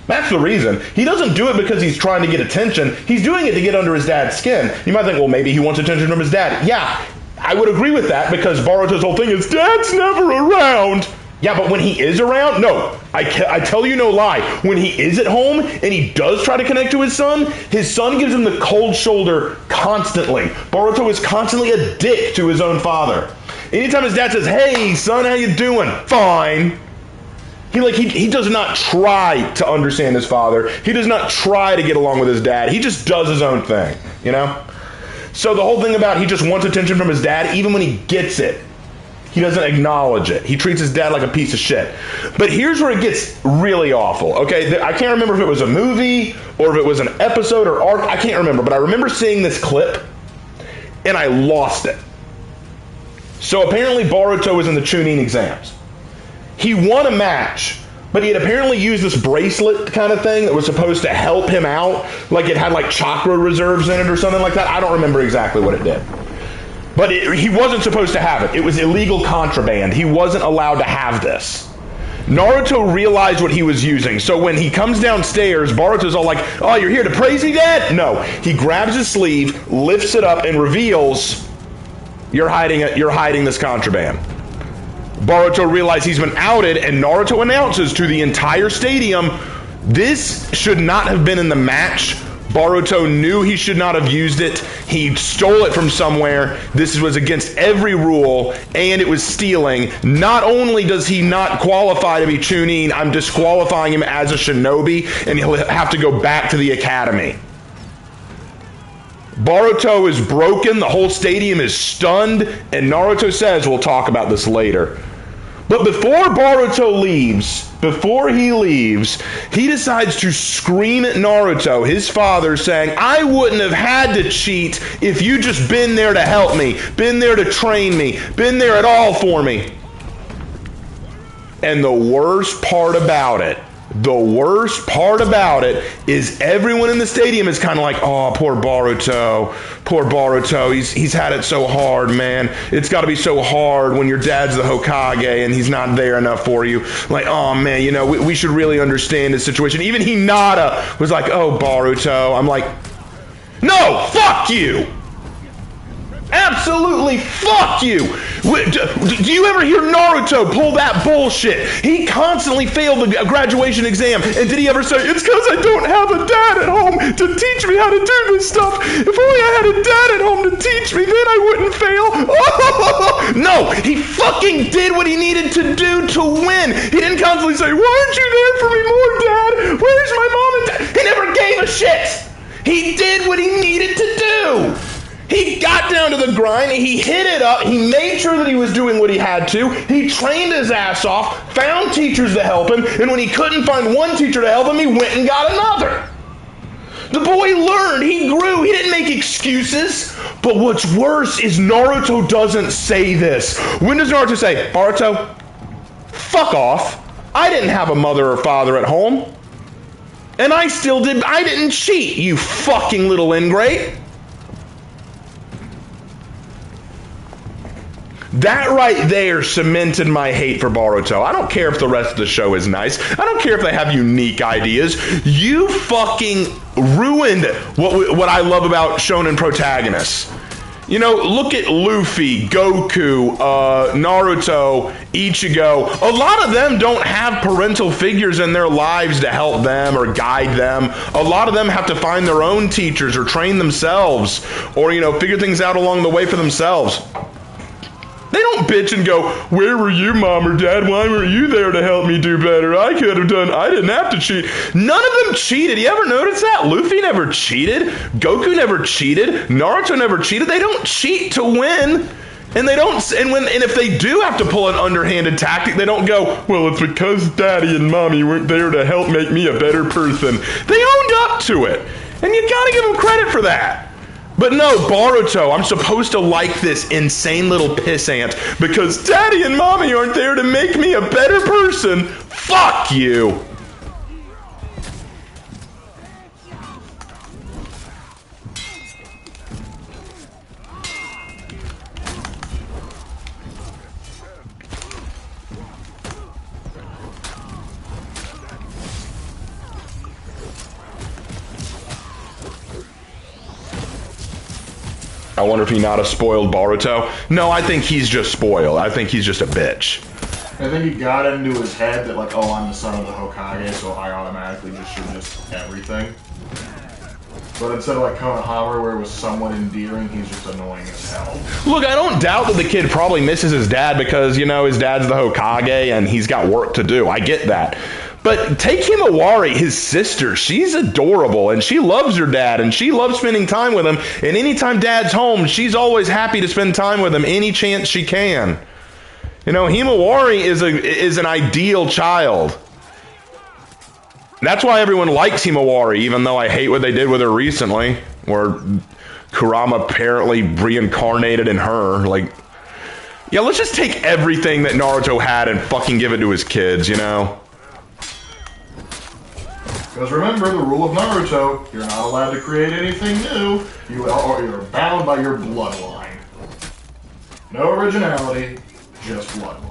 That's the reason. He doesn't do it because he's trying to get attention. He's doing it to get under his dad's skin. You might think, well, maybe he wants attention from his dad. Yeah, I would agree with that because Boruto's whole thing is, Dad's never around. Yeah, but when he is around, no, I tell you no lie. When he is at home and he does try to connect to his son gives him the cold shoulder constantly. Boruto is constantly a dick to his own father. Anytime his dad says, hey, son, how you doing? Fine. He does not try to understand his father. He does not try to get along with his dad. He just does his own thing, you know? So the whole thing about he just wants attention from his dad, even when he gets it, he doesn't acknowledge it. He treats his dad like a piece of shit. But here's where it gets really awful, okay? I can't remember if it was a movie or if it was an episode or arc. I can't remember, but I remember seeing this clip, and I lost it. So apparently Boruto was in the Chunin exams. He won a match, but he had apparently used this bracelet kind of thing that was supposed to help him out. Like it had like chakra reserves in it or something like that. I don't remember exactly what it did. But he wasn't supposed to have it. It was illegal contraband. He wasn't allowed to have this. Naruto realized what he was using. So when he comes downstairs, Boruto's all like, oh, you're here to praise me, Dad? No. He grabs his sleeve, lifts it up, and reveals, you're hiding this contraband. Boruto realized he's been outed, and Naruto announces to the entire stadium, this should not have been in the match. Boruto knew he should not have used it. He stole it from somewhere. This was against every rule, and it was stealing. Not only does he not qualify to be Chunin, I'm disqualifying him as a shinobi, and he'll have to go back to the academy. Boruto is broken. The whole stadium is stunned, and Naruto says, we'll talk about this later. But before Boruto leaves, he decides to scream at Naruto, his father, saying, I wouldn't have had to cheat if you just been there to help me, been there to train me, been there at all for me. And the worst part about it is everyone in the stadium is kind of like, oh, poor Boruto, he's had it so hard, man. It's got to be so hard when your dad's the Hokage and he's not there enough for you. Like, oh, man, you know, we should really understand his situation. Even Hinata was like, oh, Boruto. I'm like, no, fuck you. Absolutely fuck you! Do you ever hear Naruto pull that bullshit? He constantly failed the graduation exam, and did he ever say, it's because I don't have a dad at home to teach me how to do this stuff. If only I had a dad at home to teach me, then I wouldn't fail. Oh! No, he fucking did what he needed to do to win. He didn't constantly say, why aren't you there for me more, Dad? Where's my mom and dad? He never gave a shit. He did what he needed to do. He got down to the grind, he hit it up, he made sure that he was doing what he had to, he trained his ass off, found teachers to help him, and when he couldn't find one teacher to help him, he went and got another. The boy learned, he grew, he didn't make excuses. But what's worse is Naruto doesn't say this. When does Naruto say, Boruto, fuck off. I didn't have a mother or father at home. And I didn't cheat, you fucking little ingrate. That right there cemented my hate for Boruto. I don't care if the rest of the show is nice. I don't care if they have unique ideas. You fucking ruined what I love about shonen protagonists. You know, look at Luffy, Goku, Naruto, Ichigo. A lot of them don't have parental figures in their lives to help them or guide them. A lot of them have to find their own teachers or train themselves or, figure things out along the way for themselves. They don't bitch and go, where were you, Mom or Dad? Why weren't you there to help me do better? I didn't have to cheat. None of them cheated. You ever notice that? Luffy never cheated. Goku never cheated. Naruto never cheated. They don't cheat to win. And if they do have to pull an underhanded tactic, they don't go, well, it's because Daddy and Mommy weren't there to help make me a better person. They owned up to it. And you gotta give them credit for that. But no, Boruto, I'm supposed to like this insane little pissant because Daddy and Mommy aren't there to make me a better person. Fuck you. I wonder if he's not a spoiled Boruto. No, I think he's just spoiled. I think he's just a bitch. I think he got into his head that, like, oh, I'm the son of the Hokage, so I automatically just everything. But instead of, like, Konohamaru, where it was somewhat endearing, he's just annoying as hell. Look, I don't doubt that the kid probably misses his dad because, his dad's the Hokage and he's got work to do. I get that. But take Himawari, his sister. She's adorable, and she loves her dad, and she loves spending time with him. And anytime Dad's home, she's always happy to spend time with him any chance she can. Himawari is an ideal child. That's why everyone likes Himawari, even though I hate what they did with her recently, where Kurama apparently reincarnated in her. Yeah, let's just take everything that Naruto had and fucking give it to his kids, Because remember, the rule of Naruto, you're not allowed to create anything new. You're bound by your bloodline. No originality, just bloodline.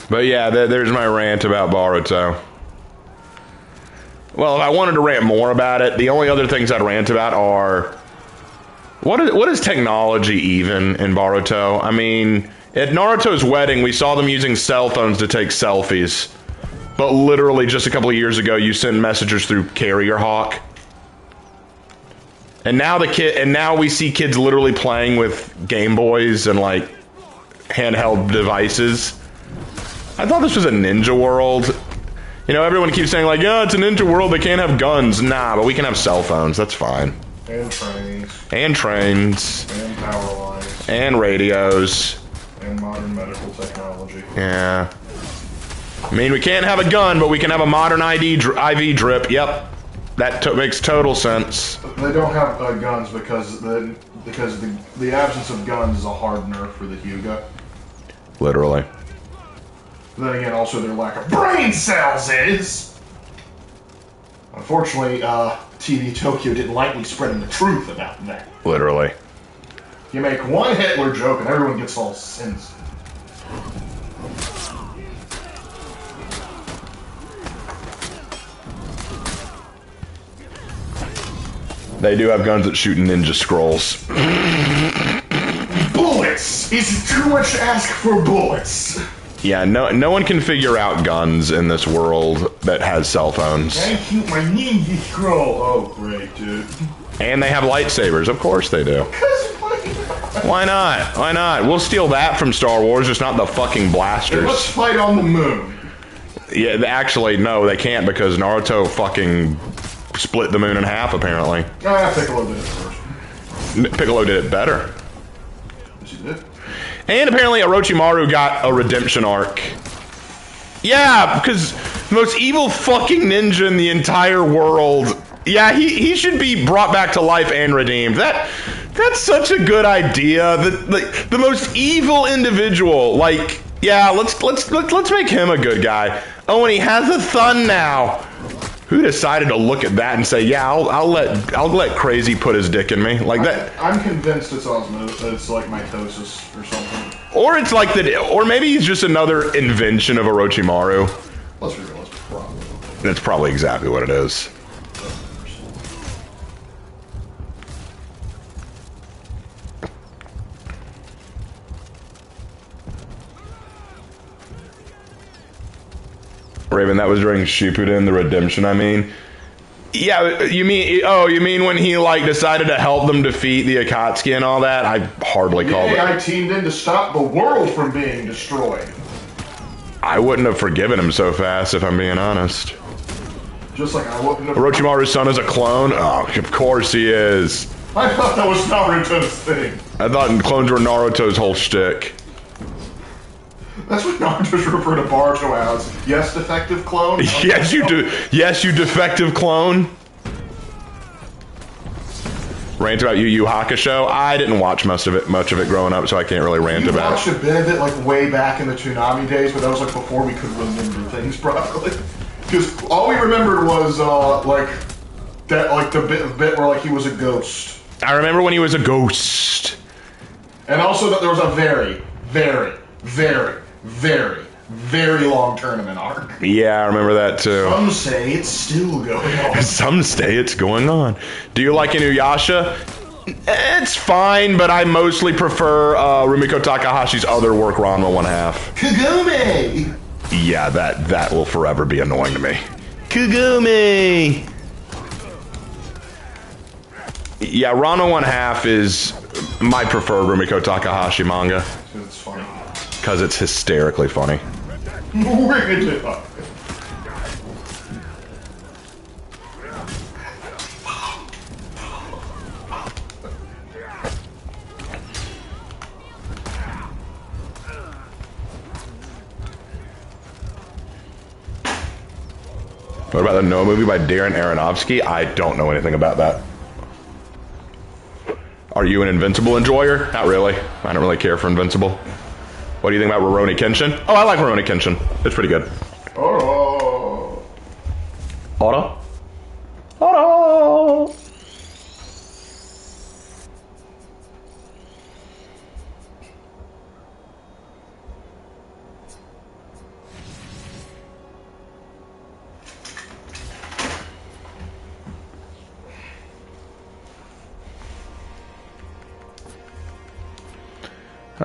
But yeah, there's my rant about Boruto. Well, if I wanted to rant more about it, the only other things I'd rant about are what is technology even in Boruto? I mean, at Naruto's wedding, we saw them using cell phones to take selfies. But literally just a couple of years ago, you sent messages through Carrier Hawk. And now we see kids literally playing with Game Boys and like handheld devices. I thought this was a ninja world. Everyone keeps saying like, yeah, it's a ninja world, they can't have guns. Nah, but we can have cell phones, that's fine. And trains. And trains. And power lines. And radios. And modern medical technology. Yeah. I mean, we can't have a gun, but we can have a modern IV drip. Yep. That makes total sense. They don't have guns because the absence of guns is a hard nerf for the Hyuga. Literally. Then again, also their lack of brain cells is. Unfortunately, TV Tokyo didn't like me spreading the truth about that. Literally. You make one Hitler joke and everyone gets all sensitive. They do have guns that shoot ninja scrolls. Bullets! It's too much to ask for bullets. Yeah, no one can figure out guns in this world that has cell phones. I shoot my ninja scroll. Oh, great, dude. And they have lightsabers. Of course they do. Why not? Why not? We'll steal that from Star Wars, just not the fucking blasters. Let's fight on the moon. Yeah, actually, no, they can't because Naruto fucking split the moon in half, apparently. Piccolo did it first. Piccolo did it better. Yes, he did. And apparently Orochimaru got a redemption arc. Yeah, because the most evil fucking ninja in the entire world. Yeah, he should be brought back to life and redeemed. That's such a good idea. The most evil individual. Like, yeah, let's make him a good guy. Oh, and he has a son now. Who decided to look at that and say, yeah, I'll let crazy put his dick in me like that? I'm convinced it's osmosis. It's like mitosis or something. Or it's like or maybe he's just another invention of Orochimaru. Let's be real. It's probably. That's probably exactly what it is. Raven, that was during Shippuden, the redemption, I mean. Yeah, you mean when he, like, decided to help them defeat the Akatsuki and all that? I hardly call it. I teamed in to stop the world from being destroyed. I wouldn't have forgiven him so fast, if I'm being honest. Just like I wouldn't have... Orochimaru's son is a clone? Oh, of course he is. I thought that was Naruto's thing. I thought clones were Naruto's whole shtick. That's what Naruto's refer to Baruto as. Yes, defective clone. Yes, you do. Yes, you defective clone. Rant about Yu Yu Hakusho. I didn't watch much of it growing up, so I can't really rant about it. You watched a bit of it like way back in the Toonami days, but that was like before we could remember things properly. Because all we remembered was the bit where like he was a ghost. I remember when he was a ghost. And also that there was a very, very, very, very, very long tournament arc. Yeah, I remember that too. Some say it's still going on. Some say it's going on. Do you like Inuyasha? It's fine, but I mostly prefer Rumiko Takahashi's other work, Ranma 1/2. Kagome! Yeah, that will forever be annoying to me. Kagome! Yeah, Ranma 1/2 is my preferred Rumiko Takahashi manga. It's funny. Because it's hysterically funny. Ring it up. What about the Noah movie by Darren Aronofsky? I don't know anything about that. Are you an Invincible enjoyer? Not really. I don't really care for Invincible. What do you think about Rurouni Kenshin? Oh, I like Rurouni Kenshin. It's pretty good. Oh. Ora? Ora!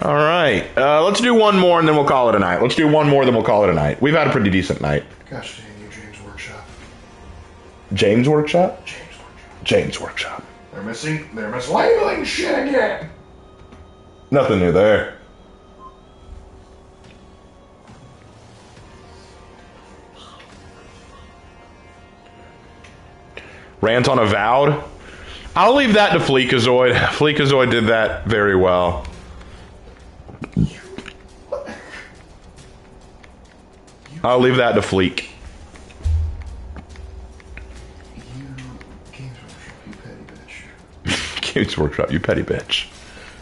All right. Let's do one more and then we'll call it a night. Let's do one more, then we'll call it a night. We've had a pretty decent night. Gosh dang you, James Workshop. James Workshop? James Workshop. James Workshop. They're mislabeling shit again. Nothing new there. Rant on Avowed? I'll leave that to Fleekazoid. Fleekazoid did that very well. I'll leave that to Fleek. Games Workshop, you petty bitch.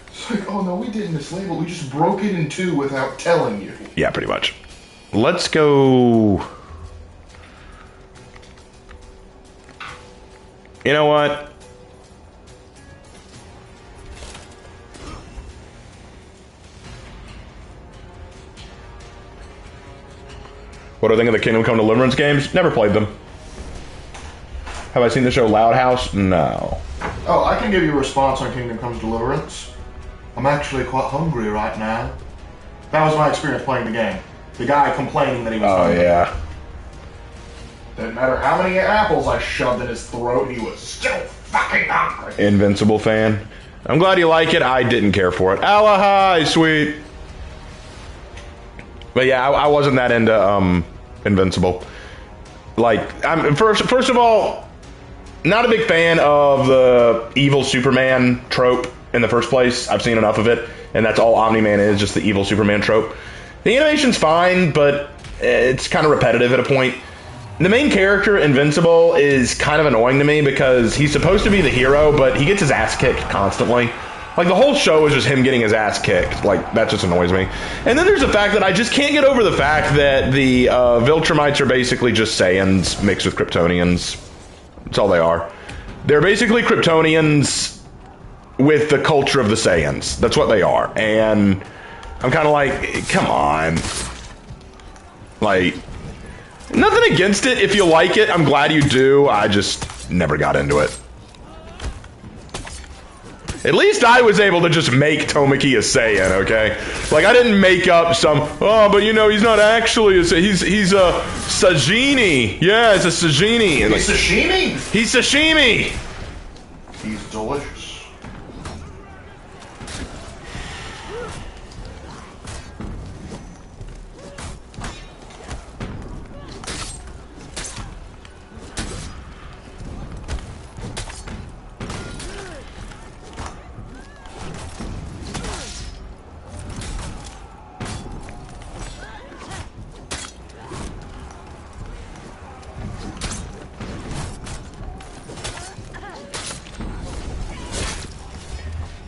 It's like, oh no, we didn't mislabel. We just broke it in two without telling you. Yeah, pretty much. Let's go You know what? What do I think of the Kingdom Come Deliverance games? Never played them. Have I seen the show Loud House? No. Oh, I can give you a response on Kingdom Comes Deliverance. I'm actually quite hungry right now. That was my experience playing the game. The guy complaining that he was hungry. Oh, yeah. Didn't matter how many apples I shoved in his throat, he was still fucking hungry. Invincible fan. I'm glad you like it. I didn't care for it. Alahai, sweet. But yeah, I wasn't that into Invincible. Like, I'm first of all, not a big fan of the evil Superman trope in the first place. I've seen enough of it, and that's all Omni-Man is, just the evil Superman trope. The animation's fine, but it's kind of repetitive at a point. The main character, Invincible, is kind of annoying to me because he's supposed to be the hero, but he gets his ass kicked constantly. Like, the whole show is just him getting his ass kicked. Like, that just annoys me. And then there's the fact that I just can't get over the fact that the Viltrumites are basically just Saiyans mixed with Kryptonians. That's all they are. They're basically Kryptonians with the culture of the Saiyans. That's what they are. And I'm kind of like, come on. Like, nothing against it. If you like it, I'm glad you do. I just never got into it. At least I was able to just make Tomiki a Saiyan, okay? Like, I didn't make up some, oh, but you know, he's not actually a Saiyan. He's a Sajini. Yeah, it's a Sajini. He's sashimi? He's sashimi. He's delicious.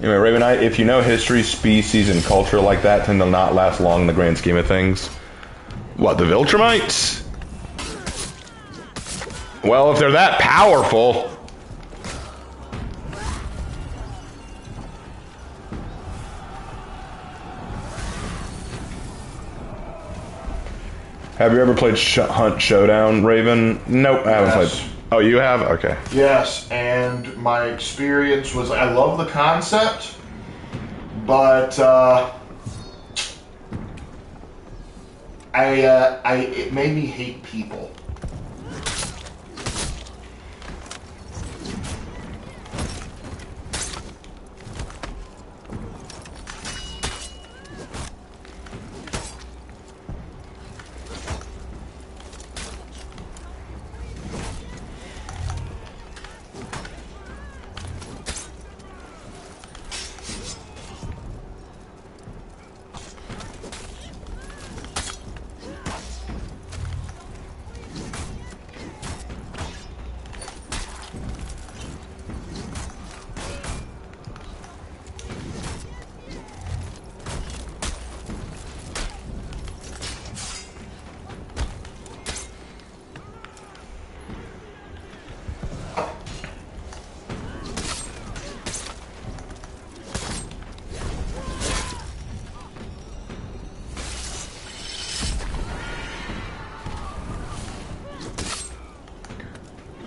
Anyway, Ravenite, if you know history, species, and culture like that tend to not last long in the grand scheme of things. What, the Viltrumites? Well, if they're that powerful... Have you ever played Hunt Showdown, Raven? Nope, I haven't played. Oh, you have? Okay. Yes, and my experience was, I love the concept, but it made me hate people.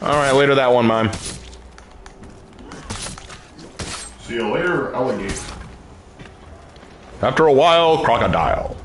Alright, later that one, Mime. See you later, alligator. After a while, crocodile.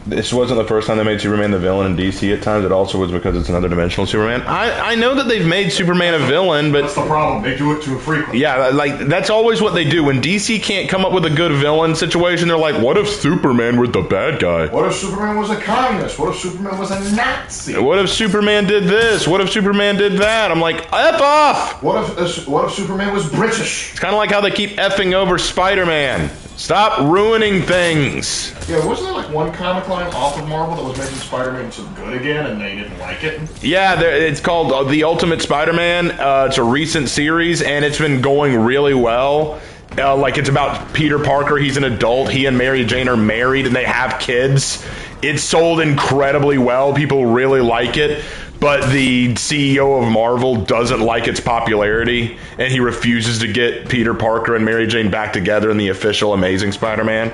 This wasn't the first time they made Superman the villain in DC at times. It also was because it's another dimensional Superman. I know that they've made Superman a villain, but... That's the problem. They do it too frequently. Yeah, like, that's always what they do. When DC can't come up with a good villain situation, they're like, what if Superman was the bad guy? What if Superman was a communist? What if Superman was a Nazi? What if Superman did this? What if Superman did that? I'm like, F off! What if Superman was British? It's kind of like how they keep effing over Spider-Man. Stop ruining things. Yeah, wasn't there like one comic line off of Marvel that was making Spider-Man so good again and they didn't like it? Yeah, it's called The Ultimate Spider-Man. It's a recent series, and it's been going really well. Like, it's about Peter Parker. He's an adult. He and Mary Jane are married, and they have kids. It's sold incredibly well. People really like it. but the CEO of Marvel doesn't like its popularity, and he refuses to get Peter Parker and Mary Jane back together in the official Amazing Spider-Man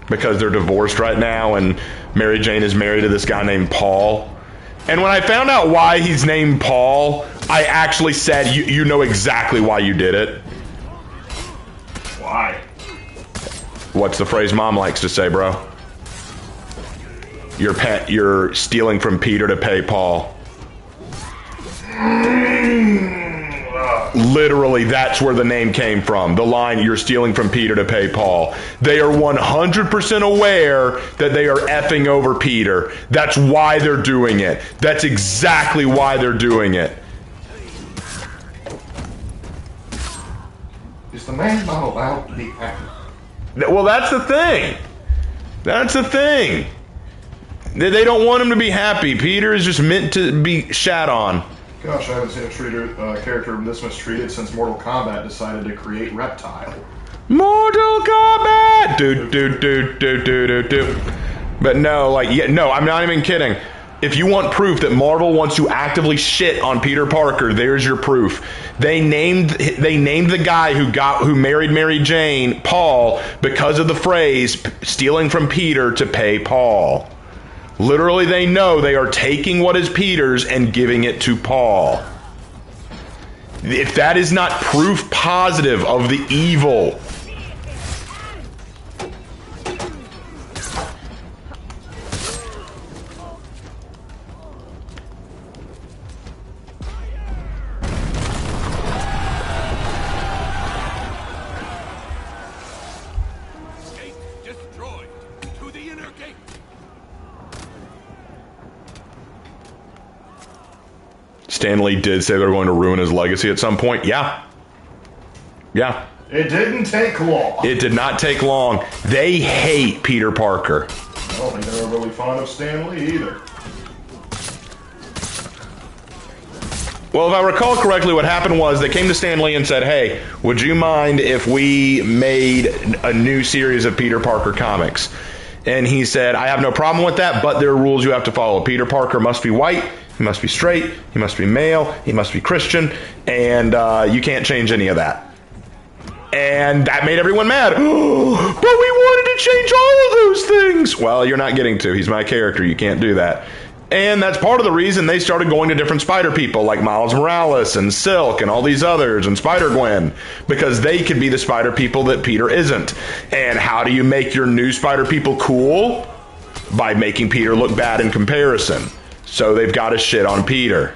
because they're divorced right now, and Mary Jane is married to this guy named Paul. And when I found out why he's named Paul, I actually said, you know exactly why you did it. Why? What's the phrase Mom likes to say, bro? You're stealing from Peter to pay Paul. Literally, that's where the name came from. The line, you're stealing from Peter to pay Paul. They are 100% aware that they are effing over Peter. That's why they're doing it. That's exactly why they're doing it. Is the man not allowed to be happy? Well, that's the thing. That's the thing. They don't want him to be happy. Peter is just meant to be shat on. Gosh, I haven't seen a character this mistreated since Mortal Kombat decided to create Reptile. Mortal Kombat! Do. But no, no, I'm not even kidding. If you want proof that Marvel wants to actively shit on Peter Parker, there's your proof. They named the guy who married Mary Jane Paul because of the phrase stealing from Peter to pay Paul. Literally, they know they are taking what is Peter's and giving it to Paul. If that is not proof positive of the evil. Gate destroyed. To the inner gate. Stan Lee did say they were going to ruin his legacy at some point. Yeah. It didn't take long. It did not take long. They hate Peter Parker. I don't think they were really fond of Stan Lee either. Well, if I recall correctly, what happened was they came to Stan Lee and said, hey, would you mind if we made a new series of Peter Parker comics? And he said, I have no problem with that, but there are rules you have to follow. Peter Parker must be white, he must be straight, he must be male, he must be Christian, and you can't change any of that. And that made everyone mad. But we wanted to change all of those things. Well, you're not getting to. He's my character. You can't do that. And that's part of the reason they started going to different Spider people like Miles Morales and Silk and all these others and Spider-Gwen, because they could be the Spider people that Peter isn't. And how do you make your new Spider people cool? By making Peter look bad in comparison. So they've got to shit on Peter.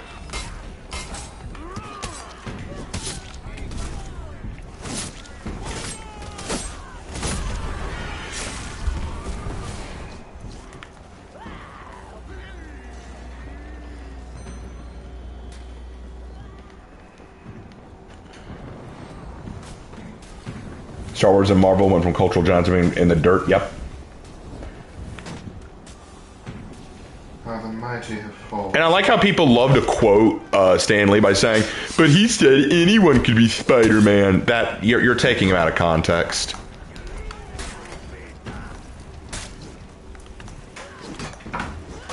Star Wars and Marvel went from cultural giants to being in the dirt. Yep. How the mighty have fallen. And I like how people love to quote Stan Lee by saying, but he said anyone could be Spider-Man. That you're taking him out of context.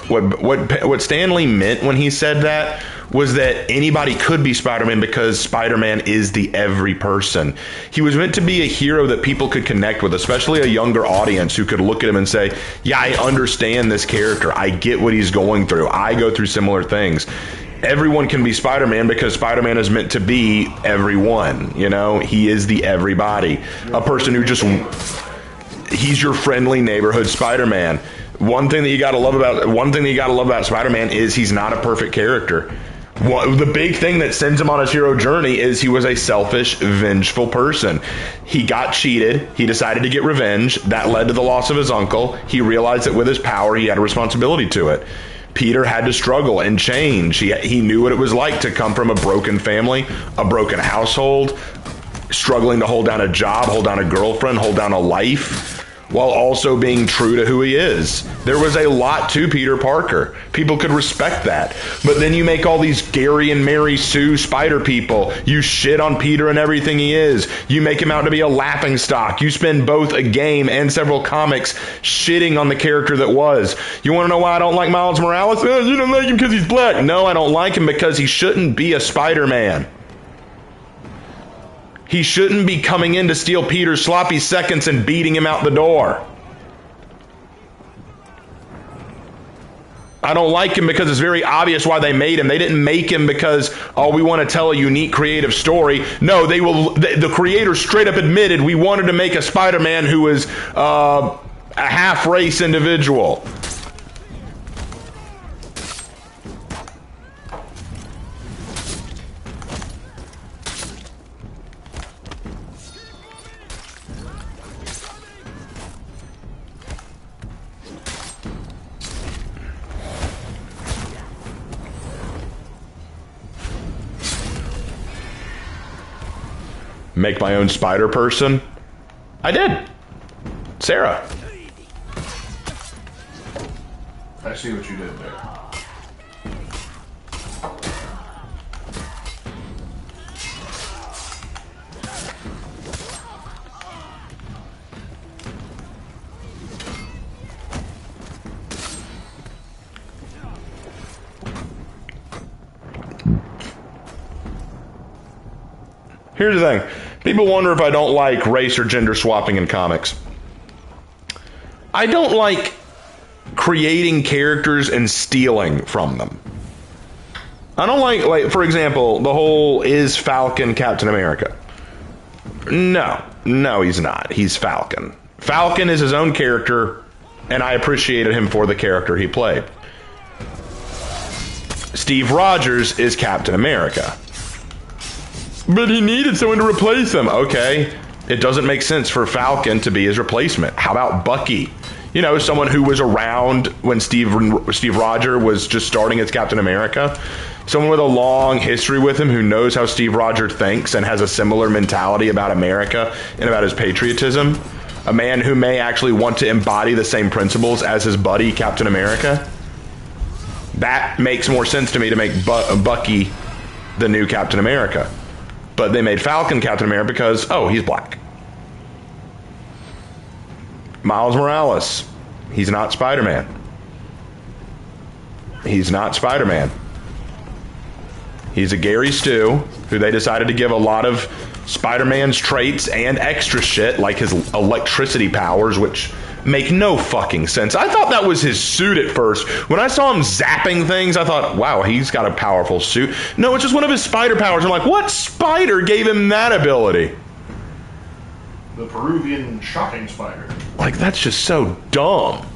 What Stan Lee meant when he said that was that anybody could be Spider-Man because Spider-Man is the every person. He was meant to be a hero that people could connect with, especially a younger audience who could look at him and say, yeah, I understand this character. I get what he's going through. I go through similar things. Everyone can be Spider-Man because Spider-Man is meant to be everyone. You know, he is the everybody. A person who he's your friendly neighborhood Spider-Man. One thing that you got to love about Spider-Man is he's not a perfect character. The big thing that sends him on his hero journey is he was a selfish, vengeful person. He got cheated. He decided to get revenge. That led to the loss of his uncle. He realized that with his power, he had a responsibility to it. Peter had to struggle and change. He knew what it was like to come from a broken family, a broken household, struggling to hold down a job, hold down a girlfriend, hold down a life. while also being true to who he is. There was a lot to Peter Parker. People could respect that. But then you make all these Gary and Mary Sue Spider people. You shit on Peter and everything he is. You make him out to be a laughingstock. You spend both a game and several comics shitting on the character that was. You want to know why I don't like Miles Morales? Oh, you don't like him because he's black. No, I don't like him because he shouldn't be a Spider-Man. He shouldn't be coming in to steal Peter's sloppy seconds and beating him out the door. I don't like him because it's very obvious why they made him. They didn't make him because, oh, we want to tell a unique creative story. No, the creator straight up admitted we wanted to make a Spider-Man who was a half-race individual. Make my own spider person? I did. Sarah. I see what you did there. Here's the thing. People wonder if I don't like race or gender swapping in comics. I don't like creating characters and stealing from them. I don't like, for example, the whole is Falcon Captain America? No, he's not. He's Falcon. Falcon is his own character, and I appreciated him for the character he played. Steve Rogers is Captain America. But he needed someone to replace him. Okay, it doesn't make sense for Falcon to be his replacement. How about Bucky? You know, someone who was around when Steve Rogers was just starting as Captain America. Someone with a long history with him who knows how Steve Rogers thinks and has a similar mentality about America and about his patriotism. A man who may actually want to embody the same principles as his buddy, Captain America. That makes more sense to me to make Bucky the new Captain America. But they made Falcon Captain America because, oh, he's black. Miles Morales, he's not Spider-Man. He's not Spider-Man. He's a Gary Stu, who they decided to give a lot of Spider-Man's traits and extra shit, like his electricity powers, which make no fucking sense. I thought that was his suit at first. When I saw him zapping things, I thought, wow, he's got a powerful suit. No, it's just one of his spider powers. I'm like, what spider gave him that ability? The Peruvian shocking spider. Like, that's just so dumb.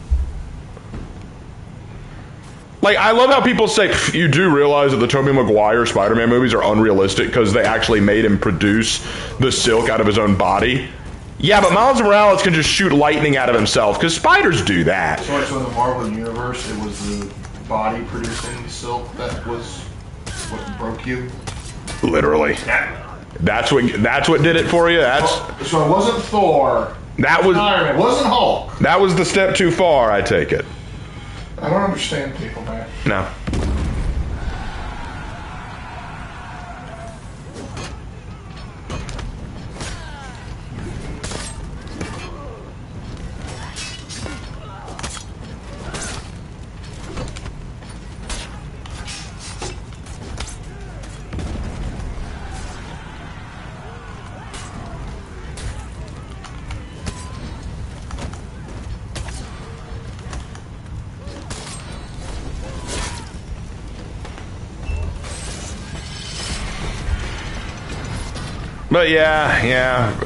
Like, I love how people say, you do realize that the Tobey Maguire Spider-Man movies are unrealistic because they actually made him produce the silk out of his own body. Yeah, but Miles Morales can just shoot lightning out of himself, because spiders do that. So in the Marvel Universe, it was the body producing silk that was what broke you? Literally. That's what did it for you? So it wasn't Thor. That was Iron Man. It wasn't Hulk. That was the step too far, I take it. I don't understand people, man. No. But yeah.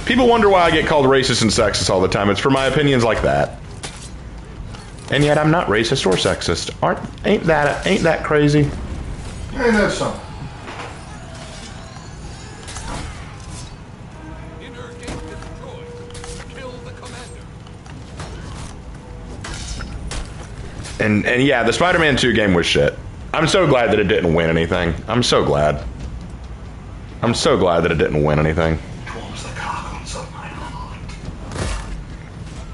People wonder why I get called racist and sexist all the time. It's for my opinions like that. And yet I'm not racist or sexist. Ain't that crazy? Ain't that something? Inner gate destroyed. Kill the commander. And yeah, the Spider-Man 2 game was shit. I'm so glad that it didn't win anything. I'm so glad that it didn't win anything.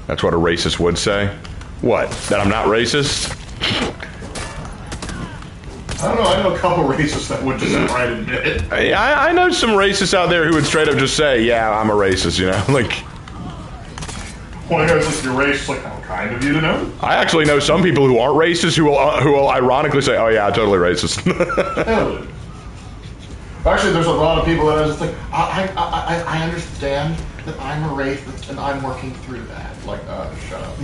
That's what a racist would say. What? That I'm not racist? I don't know. I know a couple racists that would just outright admit it. I know some racists out there who would straight up just say, yeah, I'm a racist, you know? Like, One of those, like, you're racist, like, how kind of you to know? I actually know some people who aren't racist who will ironically say, oh yeah, totally racist. Totally. Actually, there's a lot of people that are just like, I understand that I'm a racist and I'm working through that. Like, shut up.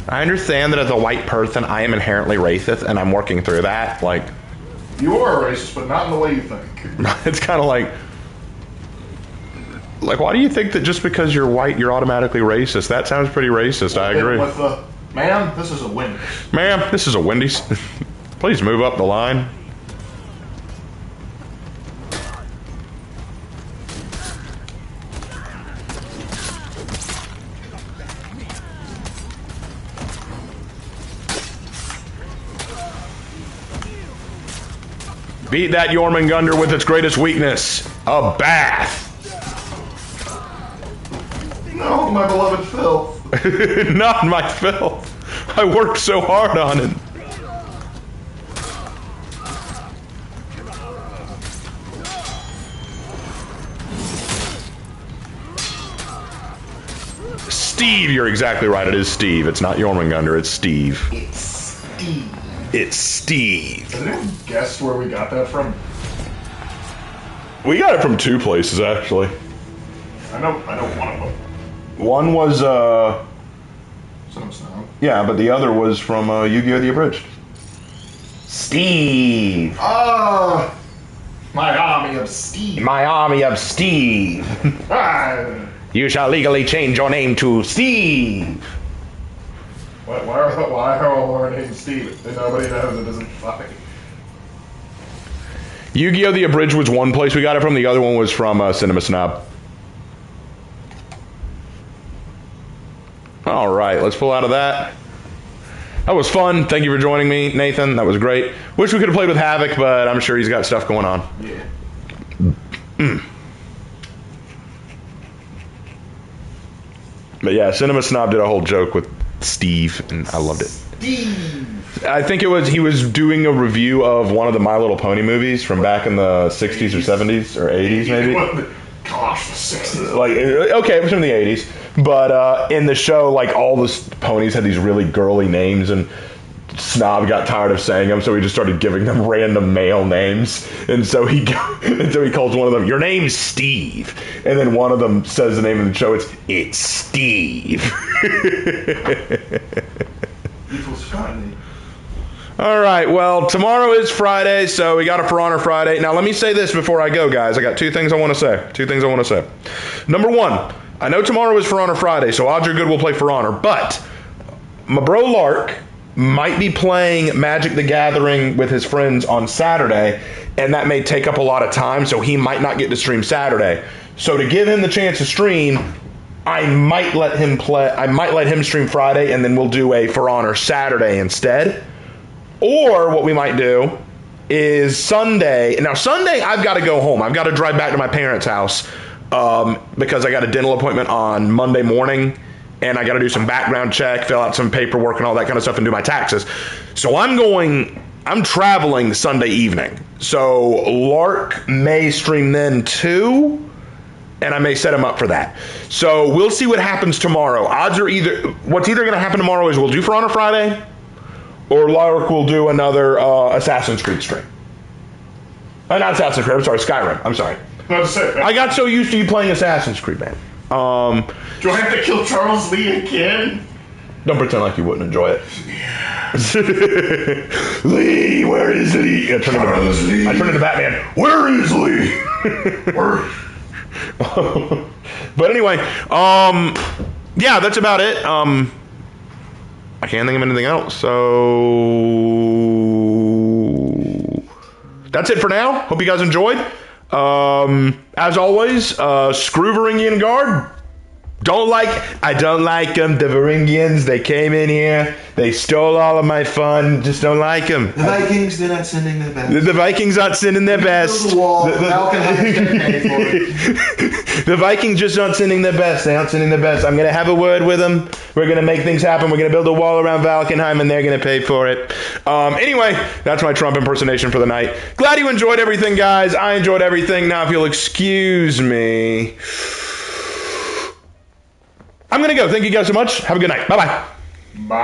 I understand that as a white person, I am inherently racist and I'm working through that. Like, You are a racist, but not in the way you think. it's kind of like, why do you think that just because you're white, you're automatically racist? That sounds pretty racist. I agree. With the, ma'am, this is a Wendy's. Ma'am, this is a Wendy's. Please move up the line. Beat that Jormungandr with its greatest weakness, a bath. No, my beloved filth. Not my filth. I worked so hard on it. Steve, you're exactly right. It is Steve. It's not Jormungandr, it's Steve. It's Steve. It's Steve. Has anyone guessed where we got that from? We got it from two places, actually. I know one of them. One was, Some snow. yeah, but the other was from Yu-Gi-Oh! The Abridged. Steve. Ah, my army of Steve. My army of Steve. Ah. You shall legally change your name to Steve. Why are all our names Steve? And nobody knows it isn't funny. Yu-Gi-Oh! The Abridged was one place we got it from. The other one was from Cinema Snob. All right, let's pull out of that. That was fun. Thank you for joining me, Nathan. That was great. Wish we could have played with Havoc, but I'm sure he's got stuff going on. Yeah. But yeah, Cinema Snob did a whole joke with Steve, and I loved it. Steve. I think he was doing a review of one of the My Little Pony movies from back in the 60s or 70s or 80s, maybe. Gosh, the 60s. Like, okay, it was from the 80s. But in the show, like, all the ponies had these really girly names, and Snob got tired of saying them, so he just started giving them random male names. And so he calls one of them, your name's Steve. And then one of them says the name of the show, it's Steve. Equals funny. All right, well, tomorrow is Friday, so we got a For Honor Friday. Now, let me say this before I go, guys. I got two things I want to say. Number one, I know tomorrow is For Honor Friday, so odds are good we'll play For Honor, but my bro Lark might be playing Magic the Gathering with his friends on Saturday, and that may take up a lot of time, so he might not get to stream Saturday. So to give him the chance to stream, I might let him stream Friday, and then we'll do a For Honor Saturday instead. Or what we might do is Sunday. Now, Sunday, I've got to go home. I've got to drive back to my parents' house because I got a dental appointment on Monday morning, and I got to do some background check, fill out some paperwork and all that kind of stuff, and do my taxes. So I'm traveling Sunday evening. So Lark may stream then too, and I may set him up for that. So we'll see what happens tomorrow. What's either going to happen tomorrow is we'll do For Honor Friday, or Lark will do another Assassin's Creed stream. Not Assassin's Creed, I'm sorry, Skyrim. I'm sorry. I got so used to you playing Assassin's Creed, man. Do I have to kill Charles Lee again? Don't pretend like you wouldn't enjoy it. Lee, where is Lee? I turn into Batman. Where is Lee? But anyway, yeah, that's about it. I can't think of anything else, so that's it for now. Hope you guys enjoyed. As always, Scroover Indian Guard. I don't like them. The Varangians, they came in here. They stole all of my fun. Just don't like them. The Vikings, they're not sending their best. The Vikings aren't sending their best. The wall. Falconheim's gonna pay for it. The Vikings just aren't sending their best. They aren't sending their best. I'm going to have a word with them. We're going to make things happen. We're going to build a wall around Valkenheim, and they're going to pay for it. Anyway, that's my Trump impersonation for the night. Glad you enjoyed everything, guys. I enjoyed everything. Now, if you'll excuse me, I'm going to go. Thank you guys so much. Have a good night. Bye-bye. Bye.